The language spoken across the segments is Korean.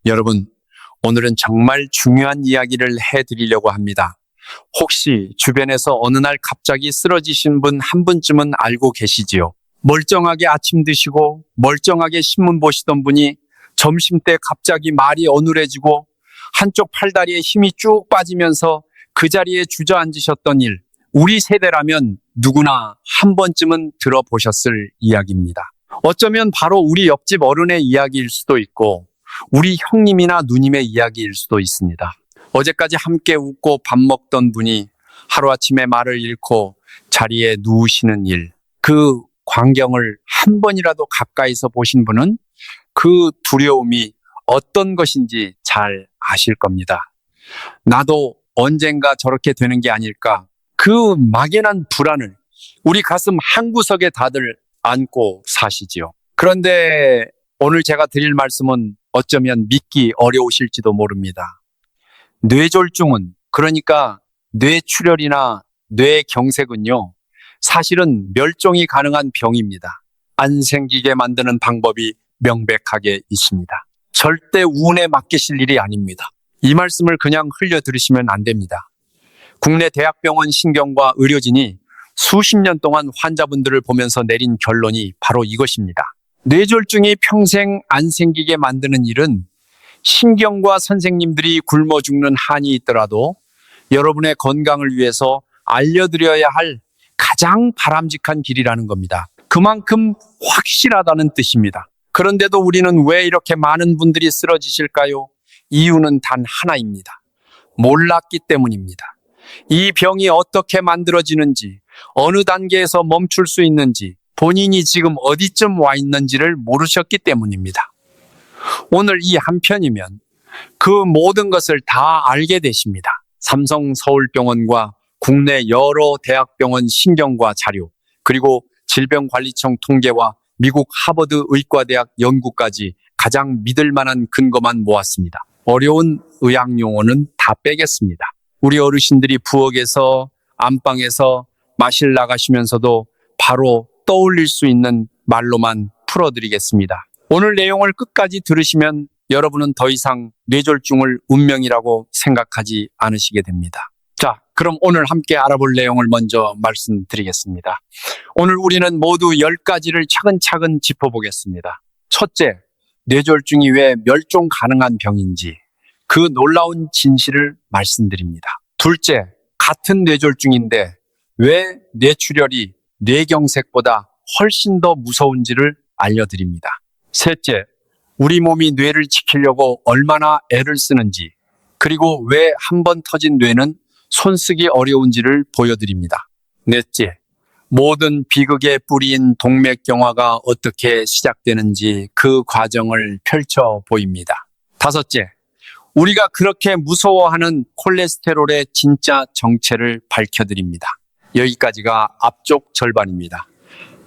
여러분, 오늘은 정말 중요한 이야기를 해드리려고 합니다. 혹시 주변에서 어느 날 갑자기 쓰러지신 분 한 분쯤은 알고 계시지요? 멀쩡하게 아침 드시고 멀쩡하게 신문 보시던 분이 점심때 갑자기 말이 어눌해지고 한쪽 팔다리에 힘이 쭉 빠지면서 그 자리에 주저앉으셨던 일, 우리 세대라면 누구나 한 번쯤은 들어보셨을 이야기입니다. 어쩌면 바로 우리 옆집 어른의 이야기일 수도 있고 우리 형님이나 누님의 이야기일 수도 있습니다. 어제까지 함께 웃고 밥 먹던 분이 하루아침에 말을 잃고 자리에 누우시는 일, 그 광경을 한 번이라도 가까이서 보신 분은 그 두려움이 어떤 것인지 잘 아실 겁니다. 나도 언젠가 저렇게 되는 게 아닐까, 그 막연한 불안을 우리 가슴 한구석에 다들 안고 사시지요. 그런데 오늘 제가 드릴 말씀은 어쩌면 믿기 어려우실지도 모릅니다. 뇌졸중은, 그러니까 뇌출혈이나 뇌경색은요, 사실은 멸종이 가능한 병입니다. 안 생기게 만드는 방법이 명백하게 있습니다. 절대 운에 맡기실 일이 아닙니다. 이 말씀을 그냥 흘려 들으시면 안 됩니다. 국내 대학병원 신경과 의료진이 수십 년 동안 환자분들을 보면서 내린 결론이 바로 이것입니다. 뇌졸중이 평생 안 생기게 만드는 일은 신경과 선생님들이 굶어 죽는 한이 있더라도 여러분의 건강을 위해서 알려드려야 할 가장 바람직한 길이라는 겁니다. 그만큼 확실하다는 뜻입니다. 그런데도 우리는 왜 이렇게 많은 분들이 쓰러지실까요? 이유는 단 하나입니다. 몰랐기 때문입니다. 이 병이 어떻게 만들어지는지, 어느 단계에서 멈출 수 있는지, 본인이 지금 어디쯤 와 있는지를 모르셨기 때문입니다. 오늘 이 한 편이면 그 모든 것을 다 알게 되십니다. 삼성 서울병원과 국내 여러 대학병원 신경과 자료, 그리고 질병관리청 통계와 미국 하버드 의과대학 연구까지 가장 믿을 만한 근거만 모았습니다. 어려운 의학 용어는 다 빼겠습니다. 우리 어르신들이 부엌에서 안방에서 마실 나가시면서도 바로 떠올릴 수 있는 말로만 풀어드리겠습니다. 오늘 내용을 끝까지 들으시면 여러분은 더 이상 뇌졸중을 운명이라고 생각하지 않으시게 됩니다. 자, 그럼 오늘 함께 알아볼 내용을 먼저 말씀드리겠습니다. 오늘 우리는 모두 10가지를 차근차근 짚어보겠습니다. 첫째, 뇌졸중이 왜 멸종 가능한 병인지 그 놀라운 진실을 말씀드립니다. 둘째, 같은 뇌졸중인데 왜 뇌출혈이 뇌경색보다 훨씬 더 무서운지를 알려드립니다. 셋째, 우리 몸이 뇌를 지키려고 얼마나 애를 쓰는지, 그리고 왜 한 번 터진 뇌는 손쓰기 어려운지를 보여드립니다. 넷째, 모든 비극의 뿌리인 동맥경화가 어떻게 시작되는지 그 과정을 펼쳐 보입니다. 다섯째, 우리가 그렇게 무서워하는 콜레스테롤의 진짜 정체를 밝혀드립니다. 여기까지가 앞쪽 절반입니다.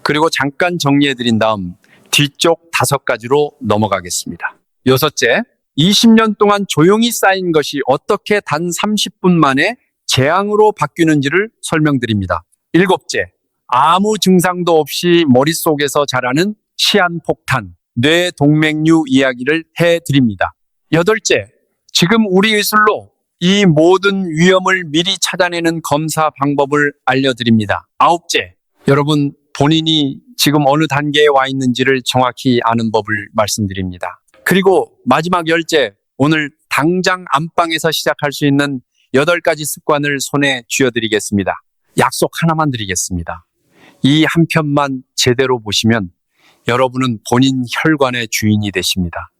그리고 잠깐 정리해드린 다음 뒤쪽 5가지로 넘어가겠습니다. 여섯째, 20년 동안 조용히 쌓인 것이 어떻게 단 30분 만에 재앙으로 바뀌는지를 설명드립니다. 일곱째, 아무 증상도 없이 머릿속에서 자라는 시한폭탄, 뇌동맥류 이야기를 해드립니다. 여덟째, 지금 우리 의술로 이 모든 위험을 미리 찾아내는 검사 방법을 알려드립니다. 아홉째, 여러분 본인이 지금 어느 단계에 와 있는지를 정확히 아는 법을 말씀드립니다. 그리고 마지막 10째, 오늘 당장 안방에서 시작할 수 있는 8가지 습관을 손에 쥐어드리겠습니다. 약속 하나만 드리겠습니다. 이 한 편만 제대로 보시면 여러분은 본인 혈관의 주인이 되십니다.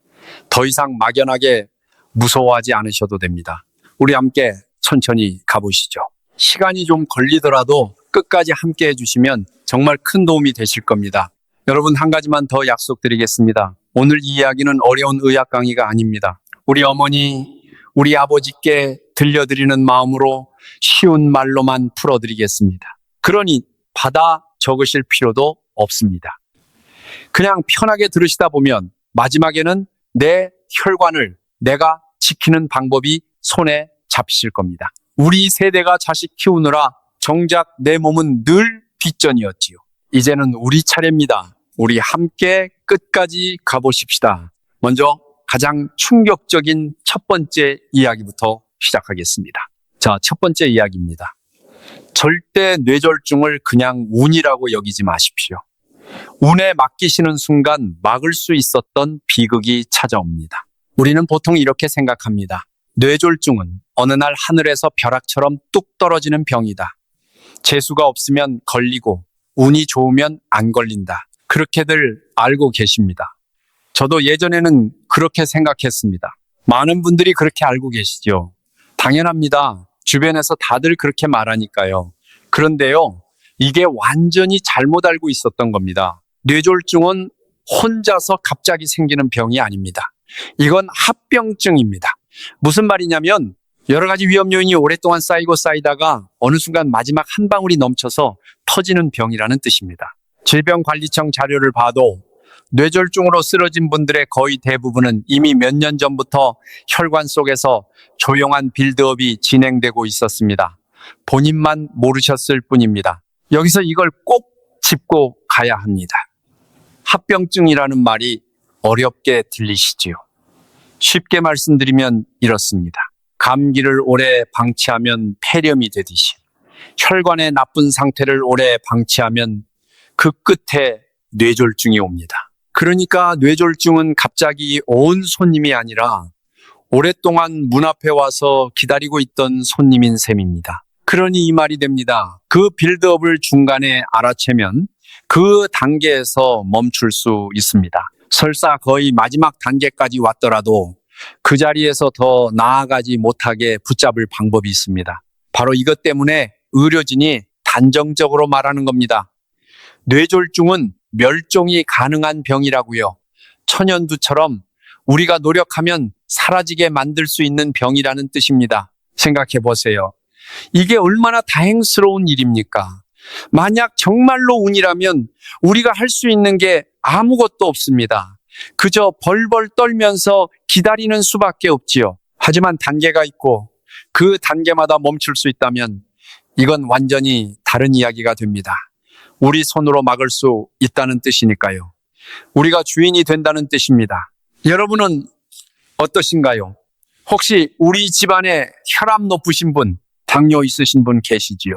더 이상 막연하게 무서워하지 않으셔도 됩니다. 우리 함께 천천히 가보시죠. 시간이 좀 걸리더라도 끝까지 함께 해주시면 정말 큰 도움이 되실 겁니다. 여러분, 한 가지만 더 약속드리겠습니다. 오늘 이 이야기는 어려운 의학 강의가 아닙니다. 우리 어머니, 우리 아버지께 들려드리는 마음으로 쉬운 말로만 풀어드리겠습니다. 그러니 받아 적으실 필요도 없습니다. 그냥 편하게 들으시다 보면 마지막에는 내 혈관을 내가 지키는 방법이 손에 잡히실 겁니다. 우리 세대가 자식 키우느라 정작 내 몸은 늘 뒷전이었지요. 이제는 우리 차례입니다. 우리 함께 끝까지 가보십시다. 먼저 가장 충격적인 첫 번째 이야기부터 시작하겠습니다. 자, 첫 번째 이야기입니다. 절대 뇌졸중을 그냥 운이라고 여기지 마십시오. 운에 맡기시는 순간 막을 수 있었던 비극이 찾아옵니다. 우리는 보통 이렇게 생각합니다. 뇌졸중은 어느 날 하늘에서 벼락처럼 뚝 떨어지는 병이다. 재수가 없으면 걸리고 운이 좋으면 안 걸린다. 그렇게들 알고 계십니다. 저도 예전에는 그렇게 생각했습니다. 많은 분들이 그렇게 알고 계시죠. 당연합니다. 주변에서 다들 그렇게 말하니까요. 그런데요, 이게 완전히 잘못 알고 있었던 겁니다. 뇌졸중은 혼자서 갑자기 생기는 병이 아닙니다. 이건 합병증입니다. 무슨 말이냐면 여러 가지 위험 요인이 오랫동안 쌓이고 쌓이다가 어느 순간 마지막 한 방울이 넘쳐서 터지는 병이라는 뜻입니다. 질병관리청 자료를 봐도 뇌졸중으로 쓰러진 분들의 거의 대부분은 이미 몇 년 전부터 혈관 속에서 조용한 빌드업이 진행되고 있었습니다. 본인만 모르셨을 뿐입니다. 여기서 이걸 꼭 짚고 가야 합니다. 합병증이라는 말이 어렵게 들리시지요. 쉽게 말씀드리면 이렇습니다. 감기를 오래 방치하면 폐렴이 되듯이 혈관의 나쁜 상태를 오래 방치하면 그 끝에 뇌졸중이 옵니다. 그러니까 뇌졸중은 갑자기 온 손님이 아니라 오랫동안 문 앞에 와서 기다리고 있던 손님인 셈입니다. 그러니 이 말이 됩니다. 그 빌드업을 중간에 알아채면 그 단계에서 멈출 수 있습니다. 설사 거의 마지막 단계까지 왔더라도 그 자리에서 더 나아가지 못하게 붙잡을 방법이 있습니다. 바로 이것 때문에 의료진이 단정적으로 말하는 겁니다. 뇌졸중은 멸종이 가능한 병이라고요. 천연두처럼 우리가 노력하면 사라지게 만들 수 있는 병이라는 뜻입니다. 생각해 보세요. 이게 얼마나 다행스러운 일입니까? 만약 정말로 운이라면 우리가 할 수 있는 게 아무것도 없습니다. 그저 벌벌 떨면서 기다리는 수밖에 없지요. 하지만 단계가 있고 그 단계마다 멈출 수 있다면 이건 완전히 다른 이야기가 됩니다. 우리 손으로 막을 수 있다는 뜻이니까요. 우리가 주인이 된다는 뜻입니다. 여러분은 어떠신가요? 혹시 우리 집안에 혈압 높으신 분, 당뇨 있으신 분 계시지요?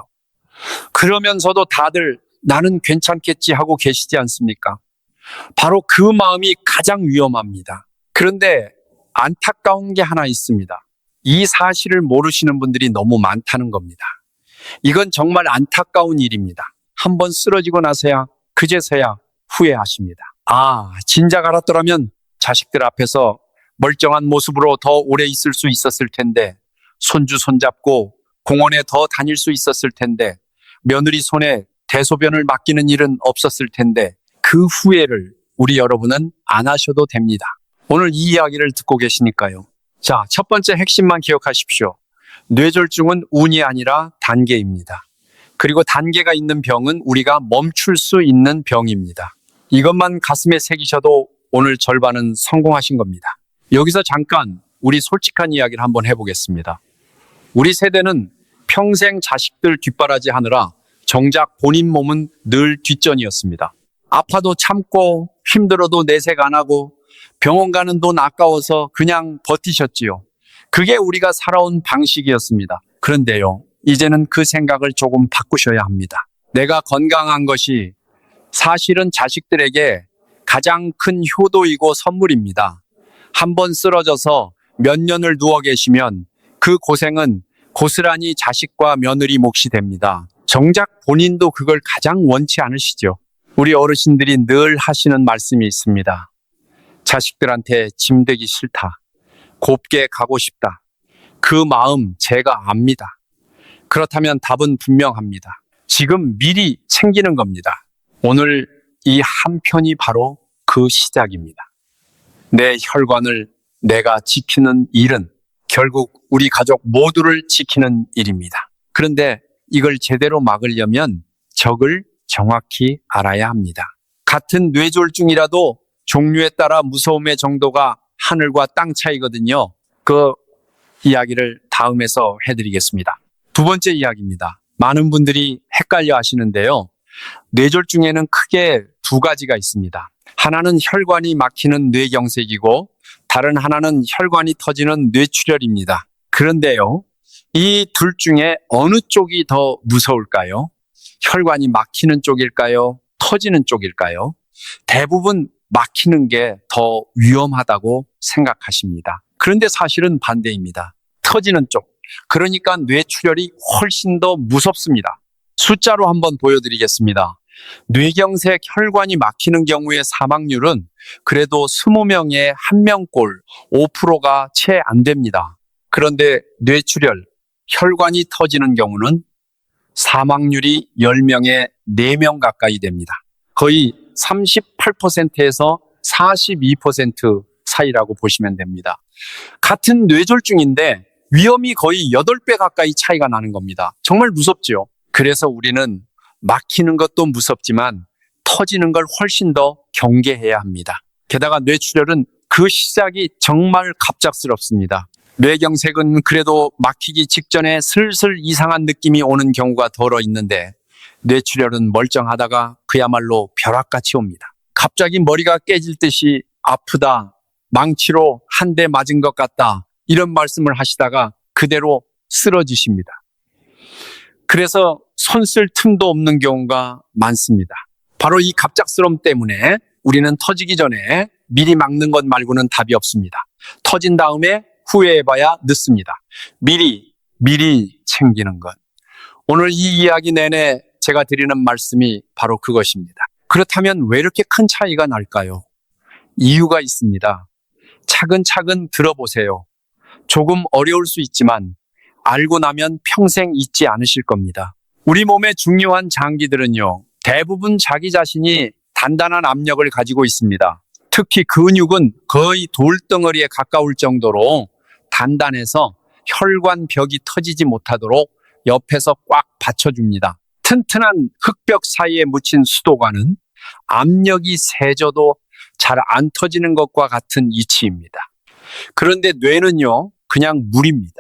그러면서도 다들 나는 괜찮겠지 하고 계시지 않습니까? 바로 그 마음이 가장 위험합니다. 그런데 안타까운 게 하나 있습니다. 이 사실을 모르시는 분들이 너무 많다는 겁니다. 이건 정말 안타까운 일입니다. 한번 쓰러지고 나서야 그제서야 후회하십니다. 진작 알았더라면 자식들 앞에서 멀쩡한 모습으로 더 오래 있을 수 있었을 텐데, 손주 손잡고 공원에 더 다닐 수 있었을 텐데, 며느리 손에 대소변을 맡기는 일은 없었을 텐데, 그 후회를 우리 여러분은 안 하셔도 됩니다. 오늘 이 이야기를 듣고 계시니까요. 자, 첫 번째 핵심만 기억하십시오. 뇌졸중은 운이 아니라 단계입니다. 그리고 단계가 있는 병은 우리가 멈출 수 있는 병입니다. 이것만 가슴에 새기셔도 오늘 절반은 성공하신 겁니다. 여기서 잠깐 우리 솔직한 이야기를 한번 해보겠습니다. 우리 세대는 평생 자식들 뒷바라지 하느라 정작 본인 몸은 늘 뒷전이었습니다. 아파도 참고 힘들어도 내색 안 하고 병원 가는 돈 아까워서 그냥 버티셨지요. 그게 우리가 살아온 방식이었습니다. 그런데요, 이제는 그 생각을 조금 바꾸셔야 합니다. 내가 건강한 것이 사실은 자식들에게 가장 큰 효도이고 선물입니다. 한번 쓰러져서 몇 년을 누워 계시면 그 고생은 고스란히 자식과 며느리 몫이 됩니다. 정작 본인도 그걸 가장 원치 않으시죠. 우리 어르신들이 늘 하시는 말씀이 있습니다. 자식들한테 짐되기 싫다. 곱게 가고 싶다. 그 마음 제가 압니다. 그렇다면 답은 분명합니다. 지금 미리 챙기는 겁니다. 오늘 이 한 편이 바로 그 시작입니다. 내 혈관을 내가 지키는 일은 결국 우리 가족 모두를 지키는 일입니다. 그런데 이걸 제대로 막으려면 적을 정확히 알아야 합니다. 같은 뇌졸중이라도 종류에 따라 무서움의 정도가 하늘과 땅 차이거든요. 그 이야기를 다음에서 해드리겠습니다. 두 번째 이야기입니다. 많은 분들이 헷갈려 하시는데요. 뇌졸중에는 크게 두 가지가 있습니다. 하나는 혈관이 막히는 뇌경색이고 다른 하나는 혈관이 터지는 뇌출혈입니다. 그런데요, 이 둘 중에 어느 쪽이 더 무서울까요? 혈관이 막히는 쪽일까요? 터지는 쪽일까요? 대부분 막히는 게 더 위험하다고 생각하십니다. 그런데 사실은 반대입니다. 터지는 쪽. 그러니까 뇌출혈이 훨씬 더 무섭습니다. 숫자로 한번 보여드리겠습니다. 뇌경색 혈관이 막히는 경우의 사망률은 그래도 20명에 1명꼴 5%가 채 안 됩니다. 그런데 뇌출혈, 혈관이 터지는 경우는 사망률이 10명에 4명 가까이 됩니다. 거의 38%에서 42% 사이라고 보시면 됩니다. 같은 뇌졸중인데 위험이 거의 8배 가까이 차이가 나는 겁니다. 정말 무섭죠. 그래서 우리는 막히는 것도 무섭지만 터지는 걸 훨씬 더 경계해야 합니다. 게다가 뇌출혈은 그 시작이 정말 갑작스럽습니다. 뇌경색은 그래도 막히기 직전에 슬슬 이상한 느낌이 오는 경우가 덜어 있는데 뇌출혈은 멀쩡하다가 그야말로 벼락같이 옵니다. 갑자기 머리가 깨질 듯이 아프다, 망치로 한 대 맞은 것 같다 이런 말씀을 하시다가 그대로 쓰러지십니다. 그래서 손 쓸 틈도 없는 경우가 많습니다. 바로 이 갑작스러움 때문에 우리는 터지기 전에 미리 막는 것 말고는 답이 없습니다. 터진 다음에 후회해봐야 늦습니다. 미리 챙기는 것. 오늘 이 이야기 내내 제가 드리는 말씀이 바로 그것입니다. 그렇다면 왜 이렇게 큰 차이가 날까요? 이유가 있습니다. 차근차근 들어보세요. 조금 어려울 수 있지만 알고 나면 평생 잊지 않으실 겁니다. 우리 몸의 중요한 장기들은요, 대부분 자기 자신이 단단한 압력을 가지고 있습니다. 특히 근육은 거의 돌덩어리에 가까울 정도로 단단해서 혈관 벽이 터지지 못하도록 옆에서 꽉 받쳐줍니다. 튼튼한 흙벽 사이에 묻힌 수도관은 압력이 세져도 잘 안 터지는 것과 같은 이치입니다. 그런데 뇌는요, 그냥 물입니다.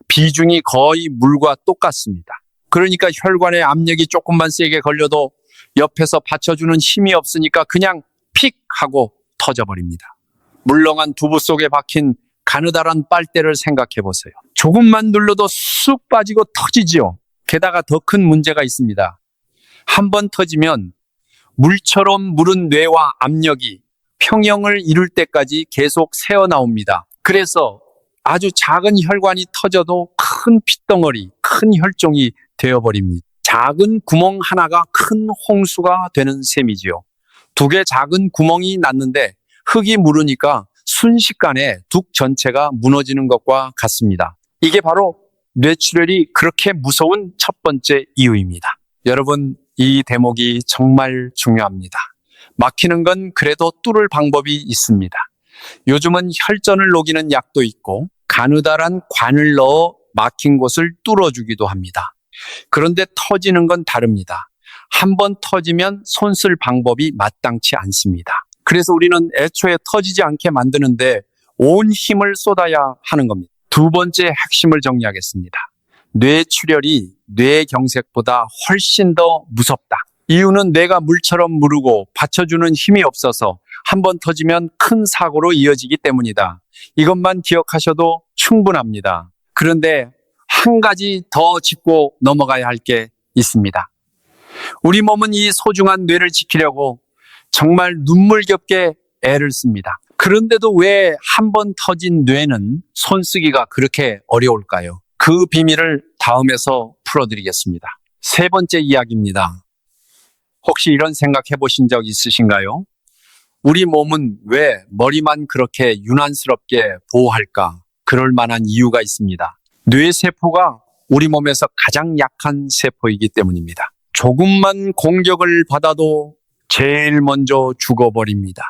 비중이 거의 물과 똑같습니다. 그러니까 혈관에 압력이 조금만 세게 걸려도 옆에서 받쳐주는 힘이 없으니까 그냥 픽 하고 터져버립니다. 물렁한 두부 속에 박힌 가느다란 빨대를 생각해 보세요. 조금만 눌러도 쑥 빠지고 터지지요. 게다가 더 큰 문제가 있습니다. 한번 터지면 물처럼 무른 뇌와 압력이 평형을 이룰 때까지 계속 새어나옵니다. 그래서 아주 작은 혈관이 터져도 큰 핏덩어리, 큰 혈종이 되어버립니다. 작은 구멍 하나가 큰 홍수가 되는 셈이지요. 2개 작은 구멍이 났는데 흙이 무르니까 순식간에 둑 전체가 무너지는 것과 같습니다. 이게 바로 뇌출혈이 그렇게 무서운 첫 번째 이유입니다. 여러분, 이 대목이 정말 중요합니다. 막히는 건 그래도 뚫을 방법이 있습니다. 요즘은 혈전을 녹이는 약도 있고 가느다란 관을 넣어 막힌 곳을 뚫어주기도 합니다. 그런데 터지는 건 다릅니다. 한번 터지면 손 쓸 방법이 마땅치 않습니다. 그래서 우리는 애초에 터지지 않게 만드는데 온 힘을 쏟아야 하는 겁니다. 2번째 핵심을 정리하겠습니다. 뇌출혈이 뇌경색보다 훨씬 더 무섭다. 이유는 뇌가 물처럼 무르고 받쳐주는 힘이 없어서 한번 터지면 큰 사고로 이어지기 때문이다. 이것만 기억하셔도 충분합니다. 그런데 한 가지 더 짚고 넘어가야 할 게 있습니다. 우리 몸은 이 소중한 뇌를 지키려고 정말 눈물겹게 애를 씁니다. 그런데도 왜 한 번 터진 뇌는 손쓰기가 그렇게 어려울까요? 그 비밀을 다음에서 풀어드리겠습니다. 3번째 이야기입니다. 혹시 이런 생각 해보신 적 있으신가요? 우리 몸은 왜 머리만 그렇게 유난스럽게 보호할까? 그럴 만한 이유가 있습니다. 뇌세포가 우리 몸에서 가장 약한 세포이기 때문입니다. 조금만 공격을 받아도 제일 먼저 죽어버립니다.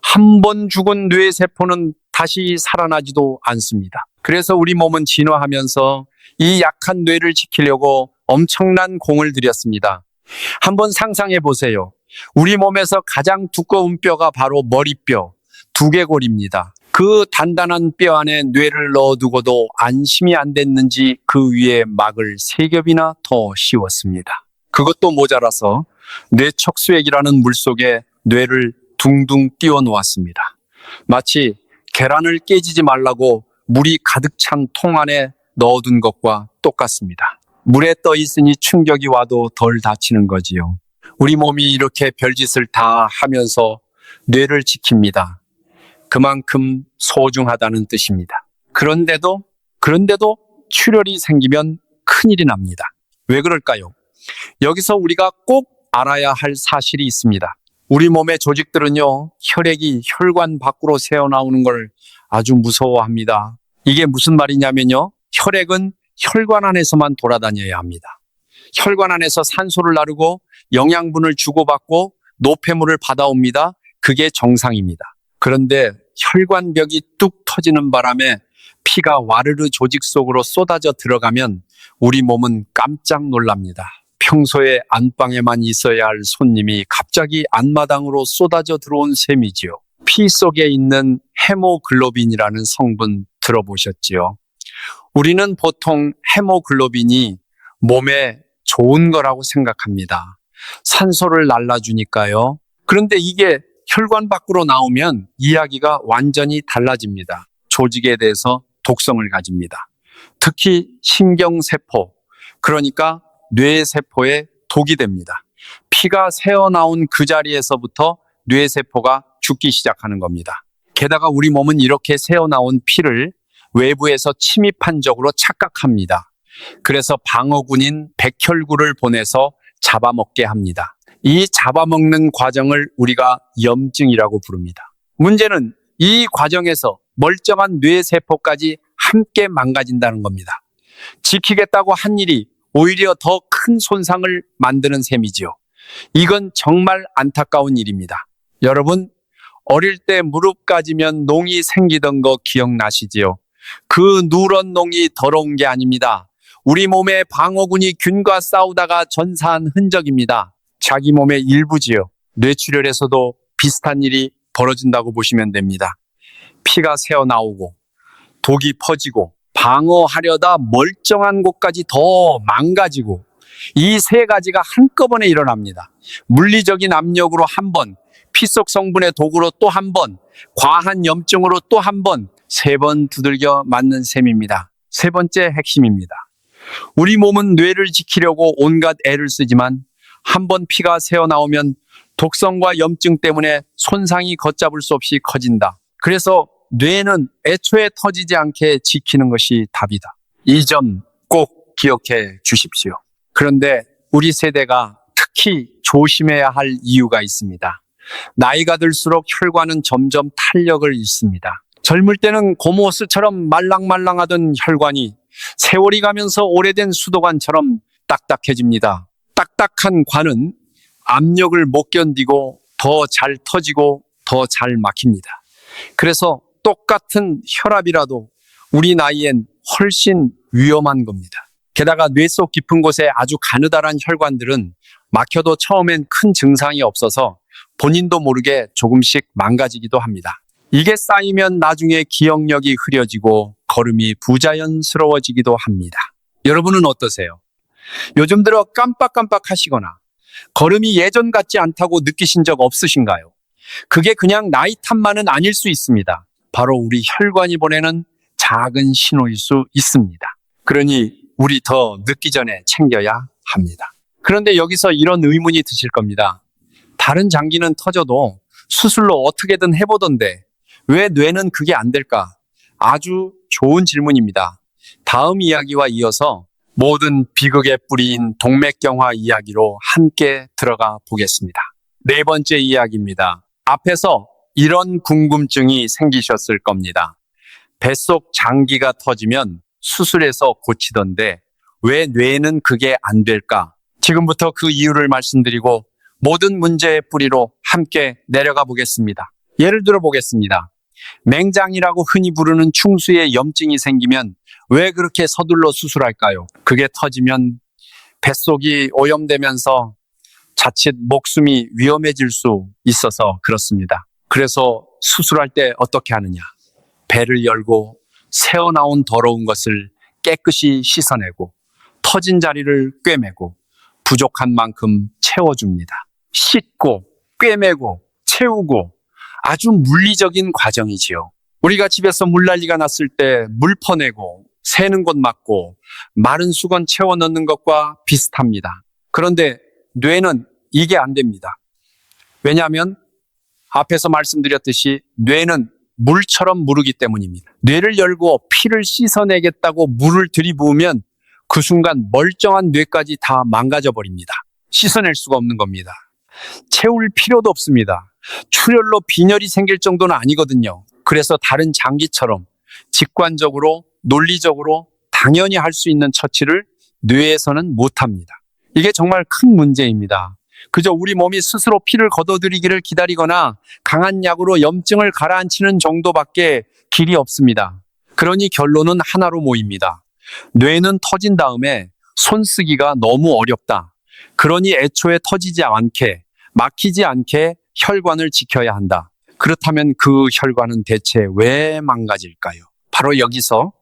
한 번 죽은 뇌세포는 다시 살아나지도 않습니다. 그래서 우리 몸은 진화하면서 이 약한 뇌를 지키려고 엄청난 공을 들였습니다. 한번 상상해 보세요. 우리 몸에서 가장 두꺼운 뼈가 바로 머리뼈, 두개골입니다. 그 단단한 뼈 안에 뇌를 넣어두고도 안심이 안 됐는지 그 위에 막을 3겹이나 더 씌웠습니다. 그것도 모자라서 뇌척수액이라는 물속에 뇌를 둥둥 띄워 놓았습니다. 마치 계란을 깨지지 말라고 물이 가득 찬 통 안에 넣어둔 것과 똑같습니다. 물에 떠 있으니 충격이 와도 덜 다치는 거지요. 우리 몸이 이렇게 별짓을 다 하면서 뇌를 지킵니다. 그만큼 소중하다는 뜻입니다. 그런데도 출혈이 생기면 큰일이 납니다. 왜 그럴까요? 여기서 우리가 꼭 알아야 할 사실이 있습니다. 우리 몸의 조직들은요, 혈액이 혈관 밖으로 새어나오는 걸 아주 무서워합니다. 이게 무슨 말이냐면요, 혈액은 혈관 안에서만 돌아다녀야 합니다. 혈관 안에서 산소를 나르고 영양분을 주고받고 노폐물을 받아옵니다. 그게 정상입니다. 그런데 혈관벽이 뚝 터지는 바람에 피가 와르르 조직 속으로 쏟아져 들어가면 우리 몸은 깜짝 놀랍니다. 평소에 안방에만 있어야 할 손님이 갑자기 안마당으로 쏟아져 들어온 셈이지요. 피 속에 있는 헤모글로빈이라는 성분 들어보셨지요? 우리는 보통 헤모글로빈이 몸에 좋은 거라고 생각합니다. 산소를 날라주니까요. 그런데 이게 혈관 밖으로 나오면 이야기가 완전히 달라집니다. 조직에 대해서 독성을 가집니다. 특히 신경세포, 그러니까 뇌세포에 독이 됩니다. 피가 새어나온 그 자리에서부터 뇌세포가 죽기 시작하는 겁니다. 게다가 우리 몸은 이렇게 새어나온 피를 외부에서 침입한 적으로 착각합니다. 그래서 방어군인 백혈구를 보내서 잡아먹게 합니다. 이 잡아먹는 과정을 우리가 염증이라고 부릅니다. 문제는 이 과정에서 멀쩡한 뇌세포까지 함께 망가진다는 겁니다. 지키겠다고 한 일이 오히려 더 큰 손상을 만드는 셈이지요. 이건 정말 안타까운 일입니다. 여러분, 어릴 때 무릎 까지면 농이 생기던 거 기억나시지요? 그 누런 농이 더러운 게 아닙니다. 우리 몸의 방어군이 균과 싸우다가 전사한 흔적입니다. 자기 몸의 일부지요. 뇌출혈에서도 비슷한 일이 벌어진다고 보시면 됩니다. 피가 새어나오고 독이 퍼지고 방어하려다 멀쩡한 곳까지 더 망가지고 이 세 가지가 한꺼번에 일어납니다. 물리적인 압력으로 한 번, 피 속 성분의 독으로 또 한 번, 과한 염증으로 또 한 번, 세 번 두들겨 맞는 셈입니다. 세 번째 핵심입니다. 우리 몸은 뇌를 지키려고 온갖 애를 쓰지만 한 번 피가 새어나오면 독성과 염증 때문에 손상이 걷잡을 수 없이 커진다. 그래서 뇌는 애초에 터지지 않게 지키는 것이 답이다. 이 점 꼭 기억해 주십시오. 그런데 우리 세대가 특히 조심해야 할 이유가 있습니다. 나이가 들수록 혈관은 점점 탄력을 잃습니다. 젊을 때는 고무호스처럼 말랑말랑하던 혈관이 세월이 가면서 오래된 수도관처럼 딱딱해집니다. 딱딱한 관은 압력을 못 견디고 더 잘 터지고 더 잘 막힙니다. 그래서 똑같은 혈압이라도 우리 나이엔 훨씬 위험한 겁니다. 게다가 뇌 속 깊은 곳에 아주 가느다란 혈관들은 막혀도 처음엔 큰 증상이 없어서 본인도 모르게 조금씩 망가지기도 합니다. 이게 쌓이면 나중에 기억력이 흐려지고 걸음이 부자연스러워지기도 합니다. 여러분은 어떠세요? 요즘 들어 깜빡깜빡 하시거나 걸음이 예전 같지 않다고 느끼신 적 없으신가요? 그게 그냥 나이 탓만은 아닐 수 있습니다. 바로 우리 혈관이 보내는 작은 신호일 수 있습니다. 그러니 우리 더 늦기 전에 챙겨야 합니다. 그런데 여기서 이런 의문이 드실 겁니다. 다른 장기는 터져도 수술로 어떻게든 해보던데 왜 뇌는 그게 안 될까? 아주 좋은 질문입니다. 다음 이야기와 이어서 모든 비극의 뿌리인 동맥경화 이야기로 함께 들어가 보겠습니다. 네 번째 이야기입니다. 앞에서 이런 궁금증이 생기셨을 겁니다. 뱃속 장기가 터지면 수술해서 고치던데 왜 뇌는 그게 안 될까? 지금부터 그 이유를 말씀드리고 모든 문제의 뿌리로 함께 내려가 보겠습니다. 예를 들어 보겠습니다. 맹장이라고 흔히 부르는 충수에 염증이 생기면 왜 그렇게 서둘러 수술할까요? 그게 터지면 뱃속이 오염되면서 자칫 목숨이 위험해질 수 있어서 그렇습니다. 그래서 수술할 때 어떻게 하느냐? 배를 열고 새어나온 더러운 것을 깨끗이 씻어내고 터진 자리를 꿰매고 부족한 만큼 채워줍니다. 씻고 꿰매고 채우고 아주 물리적인 과정이지요. 우리가 집에서 물난리가 났을 때 물 퍼내고 새는 곳 막고 마른 수건 채워 넣는 것과 비슷합니다. 그런데 뇌는 이게 안 됩니다. 왜냐하면 앞에서 말씀드렸듯이 뇌는 물처럼 무르기 때문입니다. 뇌를 열고 피를 씻어내겠다고 물을 들이부으면 그 순간 멀쩡한 뇌까지 다 망가져 버립니다. 씻어낼 수가 없는 겁니다. 채울 필요도 없습니다. 출혈로 빈혈이 생길 정도는 아니거든요. 그래서 다른 장기처럼 직관적으로 논리적으로 당연히 할 수 있는 처치를 뇌에서는 못합니다. 이게 정말 큰 문제입니다. 그저 우리 몸이 스스로 피를 걷어들이기를 기다리거나 강한 약으로 염증을 가라앉히는 정도밖에 길이 없습니다. 그러니 결론은 하나로 모입니다. 뇌는 터진 다음에 손쓰기가 너무 어렵다. 그러니 애초에 터지지 않게, 막히지 않게 혈관을 지켜야 한다. 그렇다면 그 혈관은 대체 왜 망가질까요? 바로 여기서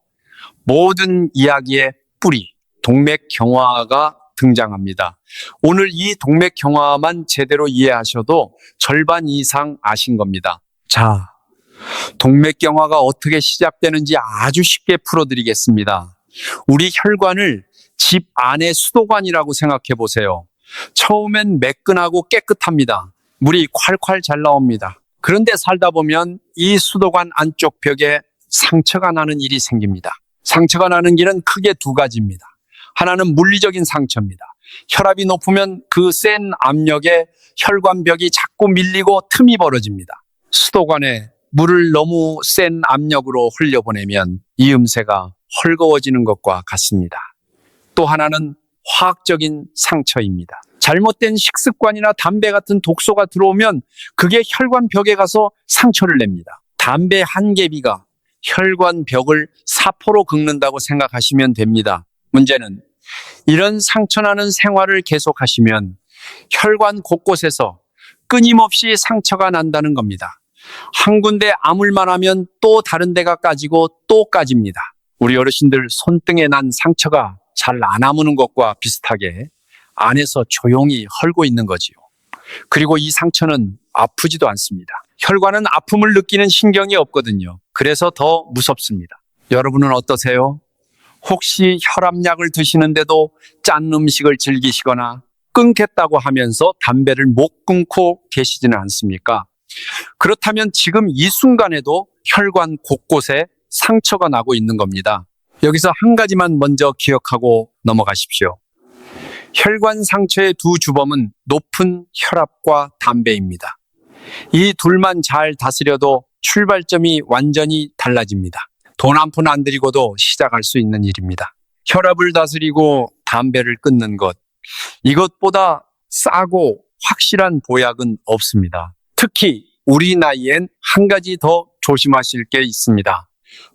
모든 이야기의 뿌리, 동맥경화가 등장합니다. 오늘 이 동맥경화만 제대로 이해하셔도 절반 이상 아신 겁니다. 자, 동맥경화가 어떻게 시작되는지 아주 쉽게 풀어드리겠습니다. 우리 혈관을 집 안의 수도관이라고 생각해 보세요. 처음엔 매끈하고 깨끗합니다. 물이 콸콸 잘 나옵니다. 그런데 살다 보면 이 수도관 안쪽 벽에 상처가 나는 일이 생깁니다. 상처가 나는 길은 크게 두 가지입니다. 하나는 물리적인 상처입니다. 혈압이 높으면 그 센 압력에 혈관벽이 자꾸 밀리고 틈이 벌어집니다. 수도관에 물을 너무 센 압력으로 흘려보내면 이 음새가 헐거워지는 것과 같습니다. 또 하나는 화학적인 상처입니다. 잘못된 식습관이나 담배 같은 독소가 들어오면 그게 혈관벽에 가서 상처를 냅니다. 담배 한 개비가 혈관벽을 사포로 긁는다고 생각하시면 됩니다. 문제는 이런 상처나는 생활을 계속하시면 혈관 곳곳에서 끊임없이 상처가 난다는 겁니다. 한 군데 아물만 하면 또 다른 데가 까지고 또 까집니다. 우리 어르신들 손등에 난 상처가 잘 안 아무는 것과 비슷하게 안에서 조용히 헐고 있는 거지요. 그리고 이 상처는 아프지도 않습니다. 혈관은 아픔을 느끼는 신경이 없거든요. 그래서 더 무섭습니다. 여러분은 어떠세요? 혹시 혈압약을 드시는데도 짠 음식을 즐기시거나 끊겠다고 하면서 담배를 못 끊고 계시지는 않습니까? 그렇다면 지금 이 순간에도 혈관 곳곳에 상처가 나고 있는 겁니다. 여기서 한 가지만 먼저 기억하고 넘어가십시오. 혈관 상처의 두 주범은 높은 혈압과 담배입니다. 이 둘만 잘 다스려도 출발점이 완전히 달라집니다. 돈 한 푼 안 들이고도 시작할 수 있는 일입니다. 혈압을 다스리고 담배를 끊는 것, 이것보다 싸고 확실한 보약은 없습니다. 특히 우리 나이엔 한 가지 더 조심하실 게 있습니다.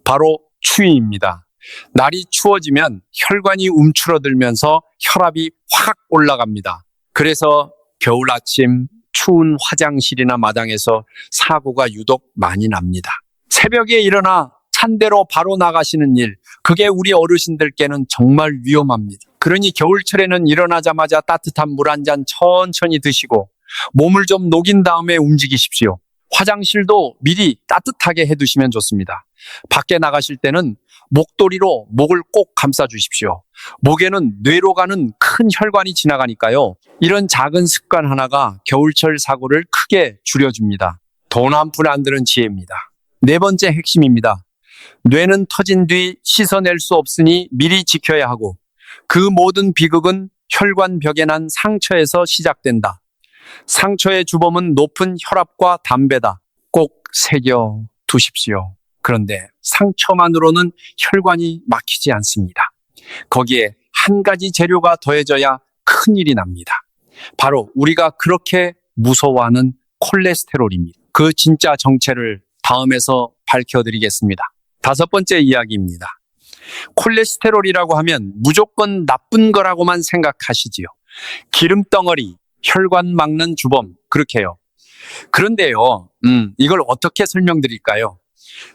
바로 추위입니다. 날이 추워지면 혈관이 움츠러들면서 혈압이 확 올라갑니다. 그래서 겨울 아침 추운 화장실이나 마당에서 사고가 유독 많이 납니다. 새벽에 일어나 찬대로 바로 나가시는 일, 그게 우리 어르신들께는 정말 위험합니다. 그러니 겨울철에는 일어나자마자 따뜻한 물 한 잔 천천히 드시고 몸을 좀 녹인 다음에 움직이십시오. 화장실도 미리 따뜻하게 해두시면 좋습니다. 밖에 나가실 때는 목도리로 목을 꼭 감싸 주십시오. 목에는 뇌로 가는 큰 혈관이 지나가니까요. 이런 작은 습관 하나가 겨울철 사고를 크게 줄여줍니다. 돈 한 푼 안 드는 지혜입니다. 네 번째 핵심입니다. 뇌는 터진 뒤 씻어낼 수 없으니 미리 지켜야 하고 그 모든 비극은 혈관벽에 난 상처에서 시작된다. 상처의 주범은 높은 혈압과 담배다. 꼭 새겨 두십시오. 그런데 상처만으로는 혈관이 막히지 않습니다. 거기에 한 가지 재료가 더해져야 큰일이 납니다. 바로 우리가 그렇게 무서워하는 콜레스테롤입니다. 그 진짜 정체를 다음에서 밝혀드리겠습니다. 다섯 번째 이야기입니다. 콜레스테롤이라고 하면 무조건 나쁜 거라고만 생각하시지요. 기름덩어리, 혈관 막는 주범, 그렇게요. 그런데요, 이걸 어떻게 설명드릴까요?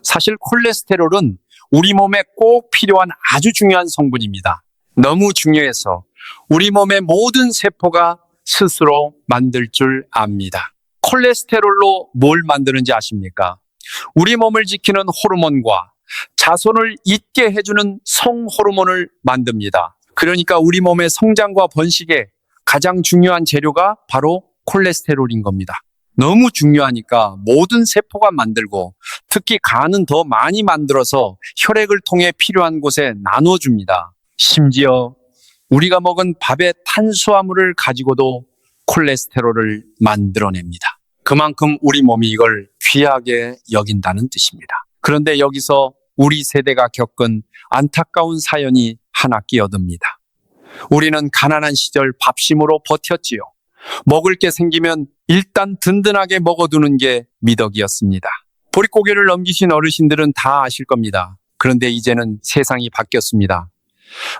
사실 콜레스테롤은 우리 몸에 꼭 필요한 아주 중요한 성분입니다. 너무 중요해서 우리 몸의 모든 세포가 스스로 만들 줄 압니다. 콜레스테롤로 뭘 만드는지 아십니까? 우리 몸을 지키는 호르몬과 자손을 잇게 해주는 성호르몬을 만듭니다. 그러니까 우리 몸의 성장과 번식에 가장 중요한 재료가 바로 콜레스테롤인 겁니다. 너무 중요하니까 모든 세포가 만들고 특히 간은 더 많이 만들어서 혈액을 통해 필요한 곳에 나눠줍니다. 심지어 우리가 먹은 밥의 탄수화물을 가지고도 콜레스테롤을 만들어냅니다. 그만큼 우리 몸이 이걸 귀하게 여긴다는 뜻입니다. 그런데 여기서 우리 세대가 겪은 안타까운 사연이 하나 끼어듭니다. 우리는 가난한 시절 밥심으로 버텼지요. 먹을 게 생기면 일단 든든하게 먹어두는 게 미덕이었습니다. 보릿고개를 넘기신 어르신들은 다 아실 겁니다. 그런데 이제는 세상이 바뀌었습니다.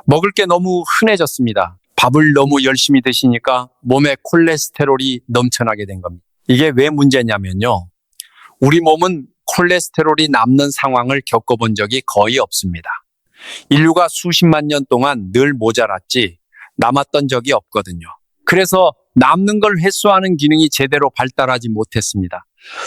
먹을 게 너무 흔해졌습니다. 밥을 너무 열심히 드시니까 몸에 콜레스테롤이 넘쳐나게 된 겁니다. 이게 왜 문제냐면요. 우리 몸은 콜레스테롤이 남는 상황을 겪어본 적이 거의 없습니다. 인류가 수십만 년 동안 늘 모자랐지 남았던 적이 없거든요. 그래서 남는 걸 회수하는 기능이 제대로 발달하지 못했습니다.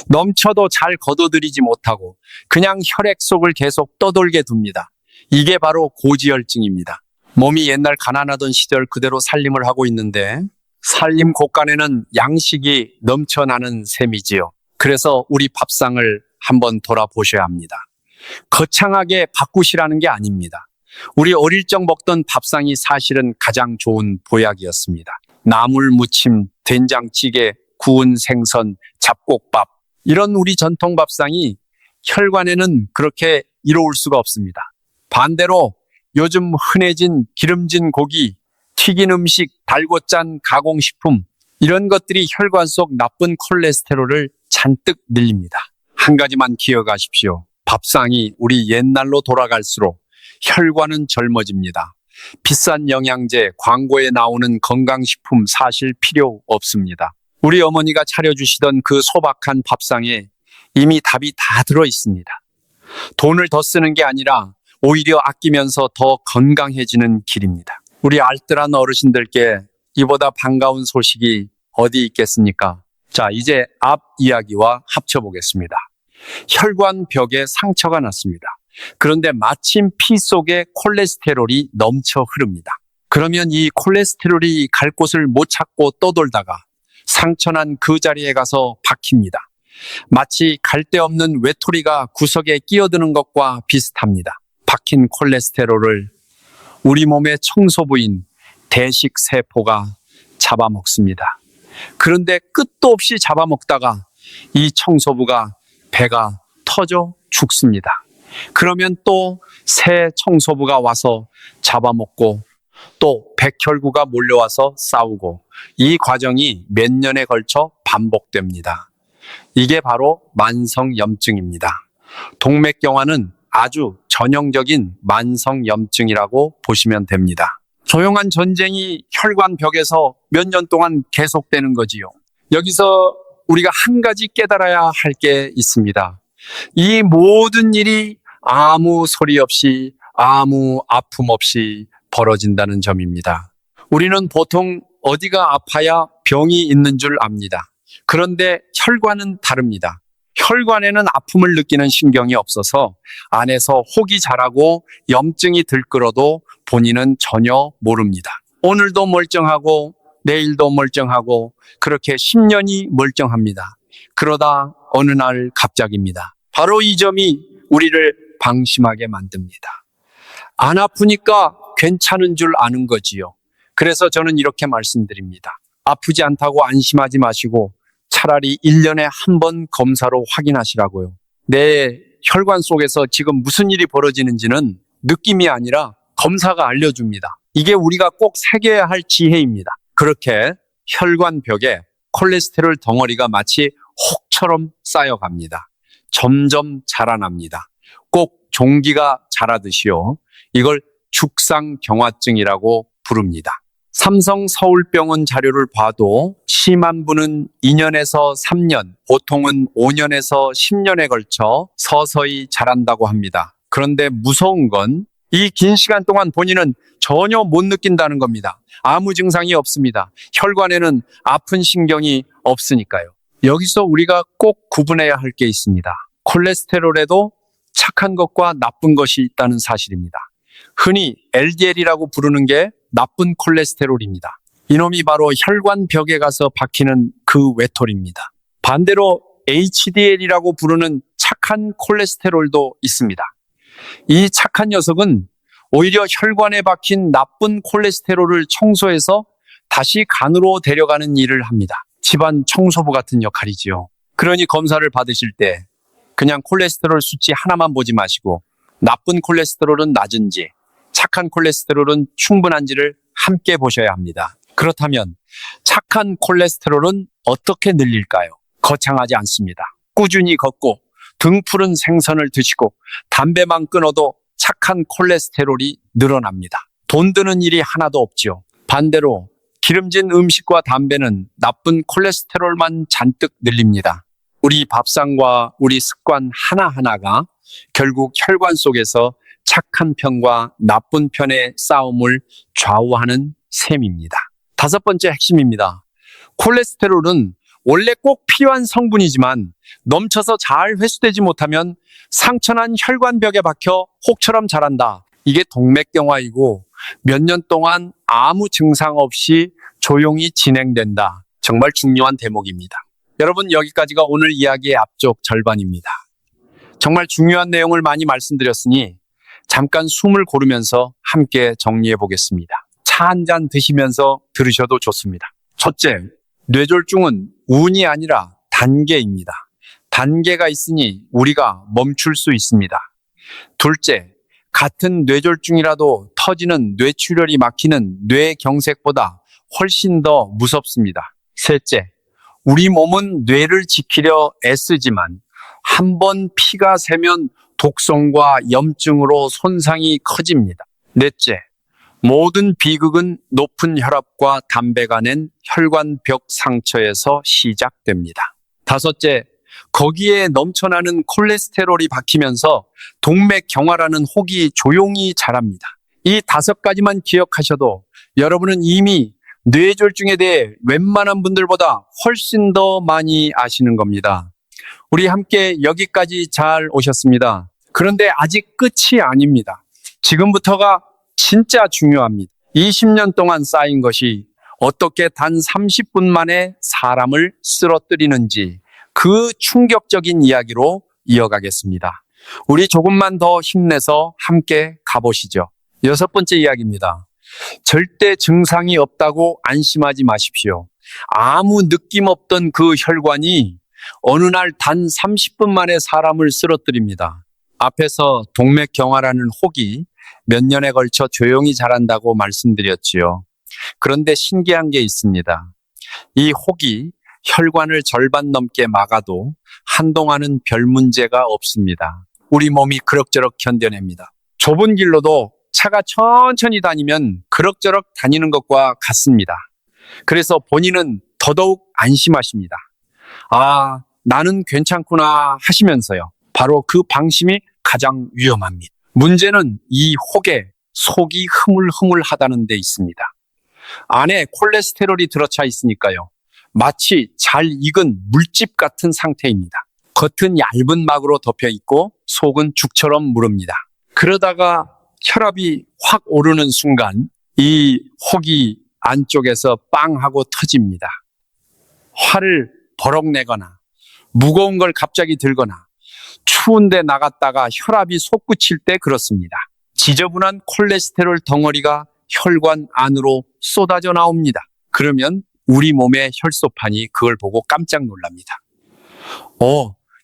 넘쳐도 잘 걷어들이지 못하고 그냥 혈액 속을 계속 떠돌게 둡니다. 이게 바로 고지혈증입니다. 몸이 옛날 가난하던 시절 그대로 살림을 하고 있는데 살림 곳간에는 양식이 넘쳐나는 셈이지요. 그래서 우리 밥상을 한번 돌아보셔야 합니다. 거창하게 바꾸시라는 게 아닙니다. 우리 어릴 적 먹던 밥상이 사실은 가장 좋은 보약이었습니다. 나물 무침, 된장찌개, 구운 생선, 잡곡밥 이런 우리 전통 밥상이 혈관에는 그렇게 이로울 수가 없습니다. 반대로 요즘 흔해진 기름진 고기, 튀긴 음식, 달고 짠 가공식품 이런 것들이 혈관 속 나쁜 콜레스테롤을 잔뜩 늘립니다. 한 가지만 기억하십시오. 밥상이 우리 옛날로 돌아갈수록 혈관은 젊어집니다. 비싼 영양제, 광고에 나오는 건강식품 사실 필요 없습니다. 우리 어머니가 차려주시던 그 소박한 밥상에 이미 답이 다 들어있습니다. 돈을 더 쓰는 게 아니라 오히려 아끼면서 더 건강해지는 길입니다. 우리 알뜰한 어르신들께 이보다 반가운 소식이 어디 있겠습니까? 자, 이제 앞 이야기와 합쳐보겠습니다. 혈관벽에 상처가 났습니다. 그런데 마침 피 속에 콜레스테롤이 넘쳐 흐릅니다. 그러면 이 콜레스테롤이 갈 곳을 못 찾고 떠돌다가 상처난 그 자리에 가서 박힙니다. 마치 갈 데 없는 외톨이가 구석에 끼어드는 것과 비슷합니다. 박힌 콜레스테롤을 우리 몸의 청소부인 대식세포가 잡아먹습니다. 그런데 끝도 없이 잡아먹다가 이 청소부가 배가 터져 죽습니다. 그러면 또 새 청소부가 와서 잡아먹고 또 백혈구가 몰려와서 싸우고 이 과정이 몇 년에 걸쳐 반복됩니다. 이게 바로 만성염증입니다. 동맥경화는 아주 전형적인 만성염증이라고 보시면 됩니다. 조용한 전쟁이 혈관벽에서 몇 년 동안 계속되는 거지요. 여기서 우리가 한 가지 깨달아야 할 게 있습니다. 이 모든 일이 아무 소리 없이 아무 아픔 없이 벌어진다는 점입니다. 우리는 보통 어디가 아파야 병이 있는 줄 압니다. 그런데 혈관은 다릅니다. 혈관에는 아픔을 느끼는 신경이 없어서 안에서 혹이 자라고 염증이 들끓어도 본인은 전혀 모릅니다. 오늘도 멀쩡하고 내일도 멀쩡하고 그렇게 10년이 멀쩡합니다. 그러다 어느 날 갑자기입니다. 바로 이 점이 우리를 방심하게 만듭니다. 안 아프니까 괜찮은 줄 아는 거지요. 그래서 저는 이렇게 말씀드립니다. 아프지 않다고 안심하지 마시고 차라리 1년에 한 번 검사로 확인하시라고요. 내 혈관 속에서 지금 무슨 일이 벌어지는지는 느낌이 아니라 검사가 알려줍니다. 이게 우리가 꼭 새겨야 할 지혜입니다. 그렇게 혈관벽에 콜레스테롤 덩어리가 마치 혹처럼 쌓여갑니다. 점점 자라납니다. 꼭 종기가 자라듯이요. 이걸 죽상경화증이라고 부릅니다. 삼성 서울병원 자료를 봐도 심한 분은 2년에서 3년, 보통은 5년에서 10년에 걸쳐 서서히 자란다고 합니다. 그런데 무서운 건 이 긴 시간 동안 본인은 전혀 못 느낀다는 겁니다. 아무 증상이 없습니다. 혈관에는 아픈 신경이 없으니까요. 여기서 우리가 꼭 구분해야 할 게 있습니다. 콜레스테롤에도 착한 것과 나쁜 것이 있다는 사실입니다. 흔히 LDL이라고 부르는 게 나쁜 콜레스테롤입니다. 이놈이 바로 혈관벽에 가서 박히는 그 외톨입니다. 반대로 HDL이라고 부르는 착한 콜레스테롤도 있습니다. 이 착한 녀석은 오히려 혈관에 박힌 나쁜 콜레스테롤을 청소해서 다시 간으로 데려가는 일을 합니다. 집안 청소부 같은 역할이지요. 그러니 검사를 받으실 때 그냥 콜레스테롤 수치 하나만 보지 마시고 나쁜 콜레스테롤은 낮은지 착한 콜레스테롤은 충분한지를 함께 보셔야 합니다. 그렇다면 착한 콜레스테롤은 어떻게 늘릴까요? 거창하지 않습니다. 꾸준히 걷고 등푸른 생선을 드시고 담배만 끊어도 착한 콜레스테롤이 늘어납니다. 돈 드는 일이 하나도 없지요. 반대로 기름진 음식과 담배는 나쁜 콜레스테롤만 잔뜩 늘립니다. 우리 밥상과 우리 습관 하나하나가 결국 혈관 속에서 착한 편과 나쁜 편의 싸움을 좌우하는 셈입니다. 다섯 번째 핵심입니다. 콜레스테롤은 원래 꼭 필요한 성분이지만 넘쳐서 잘 회수되지 못하면 상처난 혈관벽에 박혀 혹처럼 자란다. 이게 동맥경화이고 몇 년 동안 아무 증상 없이 조용히 진행된다. 정말 중요한 대목입니다. 여러분, 여기까지가 오늘 이야기의 앞쪽 절반입니다. 정말 중요한 내용을 많이 말씀드렸으니 잠깐 숨을 고르면서 함께 정리해 보겠습니다. 차 한 잔 드시면서 들으셔도 좋습니다. 첫째, 뇌졸중은 운이 아니라 단계입니다. 단계가 있으니 우리가 멈출 수 있습니다. 둘째, 같은 뇌졸중이라도 터지는 뇌출혈이 막히는 뇌경색보다 훨씬 더 무섭습니다. 셋째, 우리 몸은 뇌를 지키려 애쓰지만 한 번 피가 새면 독성과 염증으로 손상이 커집니다. 넷째, 모든 비극은 높은 혈압과 담배가 낸 혈관벽 상처에서 시작됩니다. 다섯째, 거기에 넘쳐나는 콜레스테롤이 박히면서 동맥경화라는 혹이 조용히 자랍니다. 이 다섯 가지만 기억하셔도 여러분은 이미 뇌졸중에 대해 웬만한 분들보다 훨씬 더 많이 아시는 겁니다. 우리 함께 여기까지 잘 오셨습니다. 그런데 아직 끝이 아닙니다. 지금부터가 진짜 중요합니다. 20년 동안 쌓인 것이 어떻게 단 30분 만에 사람을 쓰러뜨리는지 그 충격적인 이야기로 이어가겠습니다. 우리 조금만 더 힘내서 함께 가보시죠. 여섯 번째 이야기입니다. 절대 증상이 없다고 안심하지 마십시오. 아무 느낌 없던 그 혈관이 어느 날 단 30분 만에 사람을 쓰러뜨립니다. 앞에서 동맥경화라는 혹이 몇 년에 걸쳐 조용히 자란다고 말씀드렸지요. 그런데 신기한 게 있습니다. 이 혹이 혈관을 절반 넘게 막아도 한동안은 별 문제가 없습니다. 우리 몸이 그럭저럭 견뎌냅니다. 좁은 길로도 차가 천천히 다니면 그럭저럭 다니는 것과 같습니다. 그래서 본인은 더더욱 안심하십니다. 아, 나는 괜찮구나 하시면서요. 바로 그 방심이 가장 위험합니다. 문제는 이 혹에 속이 흐물흐물하다는 데 있습니다. 안에 콜레스테롤이 들어차 있으니까요. 마치 잘 익은 물집 같은 상태입니다. 겉은 얇은 막으로 덮여 있고 속은 죽처럼 무릅니다. 그러다가 혈압이 확 오르는 순간 이 혹이 안쪽에서 빵 하고 터집니다. 화를 버럭 내거나 무거운 걸 갑자기 들거나 추운데 나갔다가 혈압이 솟구칠 때 그렇습니다. 지저분한 콜레스테롤 덩어리가 혈관 안으로 쏟아져 나옵니다. 그러면 우리 몸의 혈소판이 그걸 보고 깜짝 놀랍니다.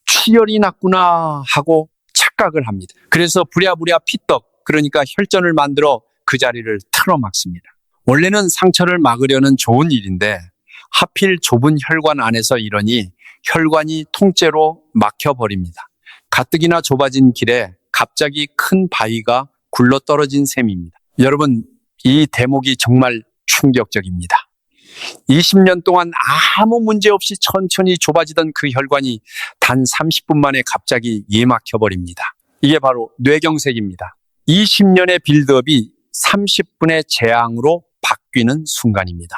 출혈이 났구나 하고 착각을 합니다. 그래서 부랴부랴 피떡, 그러니까 혈전을 만들어 그 자리를 틀어막습니다. 원래는 상처를 막으려는 좋은 일인데 하필 좁은 혈관 안에서 이러니 혈관이 통째로 막혀버립니다. 가뜩이나 좁아진 길에 갑자기 큰 바위가 굴러떨어진 셈입니다. 여러분, 이 대목이 정말 충격적입니다. 20년 동안 아무 문제 없이 천천히 좁아지던 그 혈관이 단 30분 만에 갑자기 예막혀버립니다. 이게 바로 뇌경색입니다. 20년의 빌드업이 30분의 재앙으로 바뀌는 순간입니다.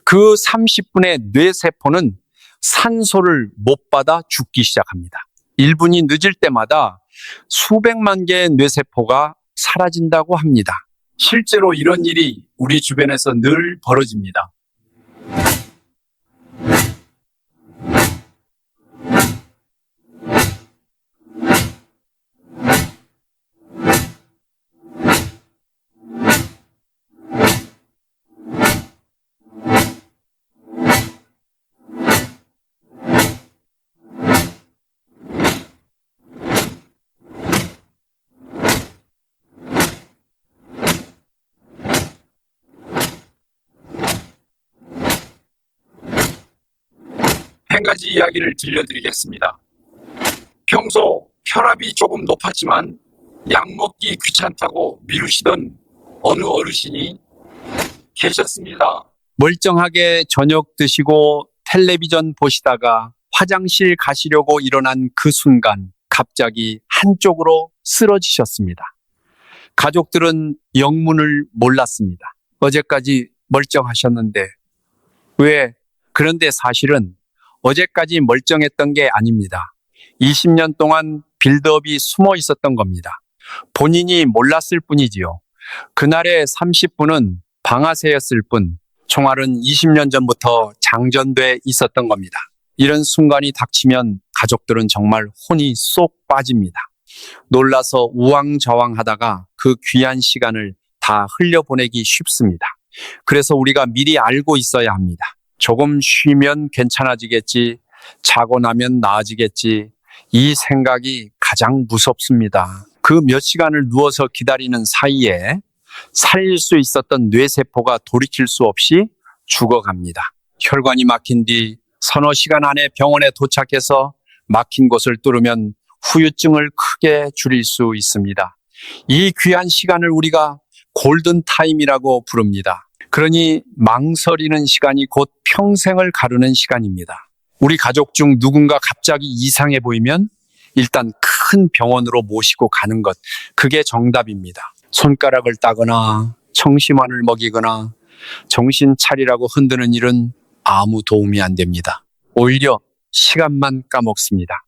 그 30분의 뇌세포는 산소를 못 받아 죽기 시작합니다. 1분이 늦을 때마다 수백만 개의 뇌세포가 사라진다고 합니다. 실제로 이런 일이 우리 주변에서 늘 벌어집니다. 한 가지 이야기를 들려드리겠습니다. 평소 혈압이 조금 높았지만 약 먹기 귀찮다고 미루시던 어느 어르신이 계셨습니다. 멀쩡하게 저녁 드시고 텔레비전 보시다가 화장실 가시려고 일어난 그 순간 갑자기 한쪽으로 쓰러지셨습니다. 가족들은 영문을 몰랐습니다. 어제까지 멀쩡하셨는데 왜? 그런데 사실은 어제까지 멀쩡했던 게 아닙니다. 20년 동안 빌드업이 숨어 있었던 겁니다. 본인이 몰랐을 뿐이지요. 그날의 30분은 방아쇠였을 뿐 총알은 20년 전부터 장전돼 있었던 겁니다. 이런 순간이 닥치면 가족들은 정말 혼이 쏙 빠집니다. 놀라서 우왕좌왕하다가 그 귀한 시간을 다 흘려보내기 쉽습니다. 그래서 우리가 미리 알고 있어야 합니다. 조금 쉬면 괜찮아지겠지, 자고 나면 나아지겠지, 이 생각이 가장 무섭습니다. 그 몇 시간을 누워서 기다리는 사이에 살릴 수 있었던 뇌세포가 돌이킬 수 없이 죽어갑니다. 혈관이 막힌 뒤 서너 시간 안에 병원에 도착해서 막힌 곳을 뚫으면 후유증을 크게 줄일 수 있습니다. 이 귀한 시간을 우리가 골든타임이라고 부릅니다. 그러니 망설이는 시간이 곧 평생을 가르는 시간입니다. 우리 가족 중 누군가 갑자기 이상해 보이면 일단 큰 병원으로 모시고 가는 것, 그게 정답입니다. 손가락을 따거나 청심환을 먹이거나 정신 차리라고 흔드는 일은 아무 도움이 안 됩니다. 오히려 시간만 까먹습니다.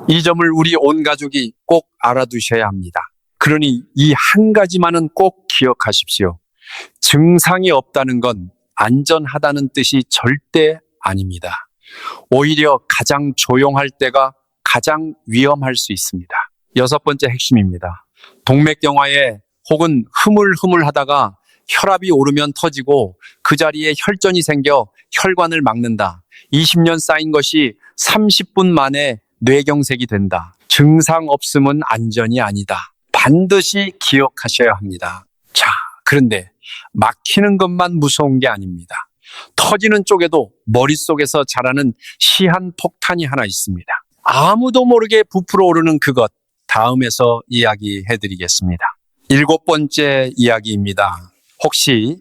이 점을 우리 온 가족이 꼭 알아두셔야 합니다. 그러니 이 한 가지만은 꼭 기억하십시오. 증상이 없다는 건 안전하다는 뜻이 절대 아닙니다. 오히려 가장 조용할 때가 가장 위험할 수 있습니다. 6번째 핵심입니다. 동맥경화에 혹은 흐물흐물하다가 혈압이 오르면 터지고 그 자리에 혈전이 생겨 혈관을 막는다. 20년 쌓인 것이 30분 만에 뇌경색이 된다. 증상 없음은 안전이 아니다. 반드시 기억하셔야 합니다. 자, 그런데 막히는 것만 무서운 게 아닙니다. 터지는 쪽에도 머릿속에서 자라는 시한폭탄이 하나 있습니다. 아무도 모르게 부풀어 오르는 그것, 다음에서 이야기해 드리겠습니다. 7번째 이야기입니다. 혹시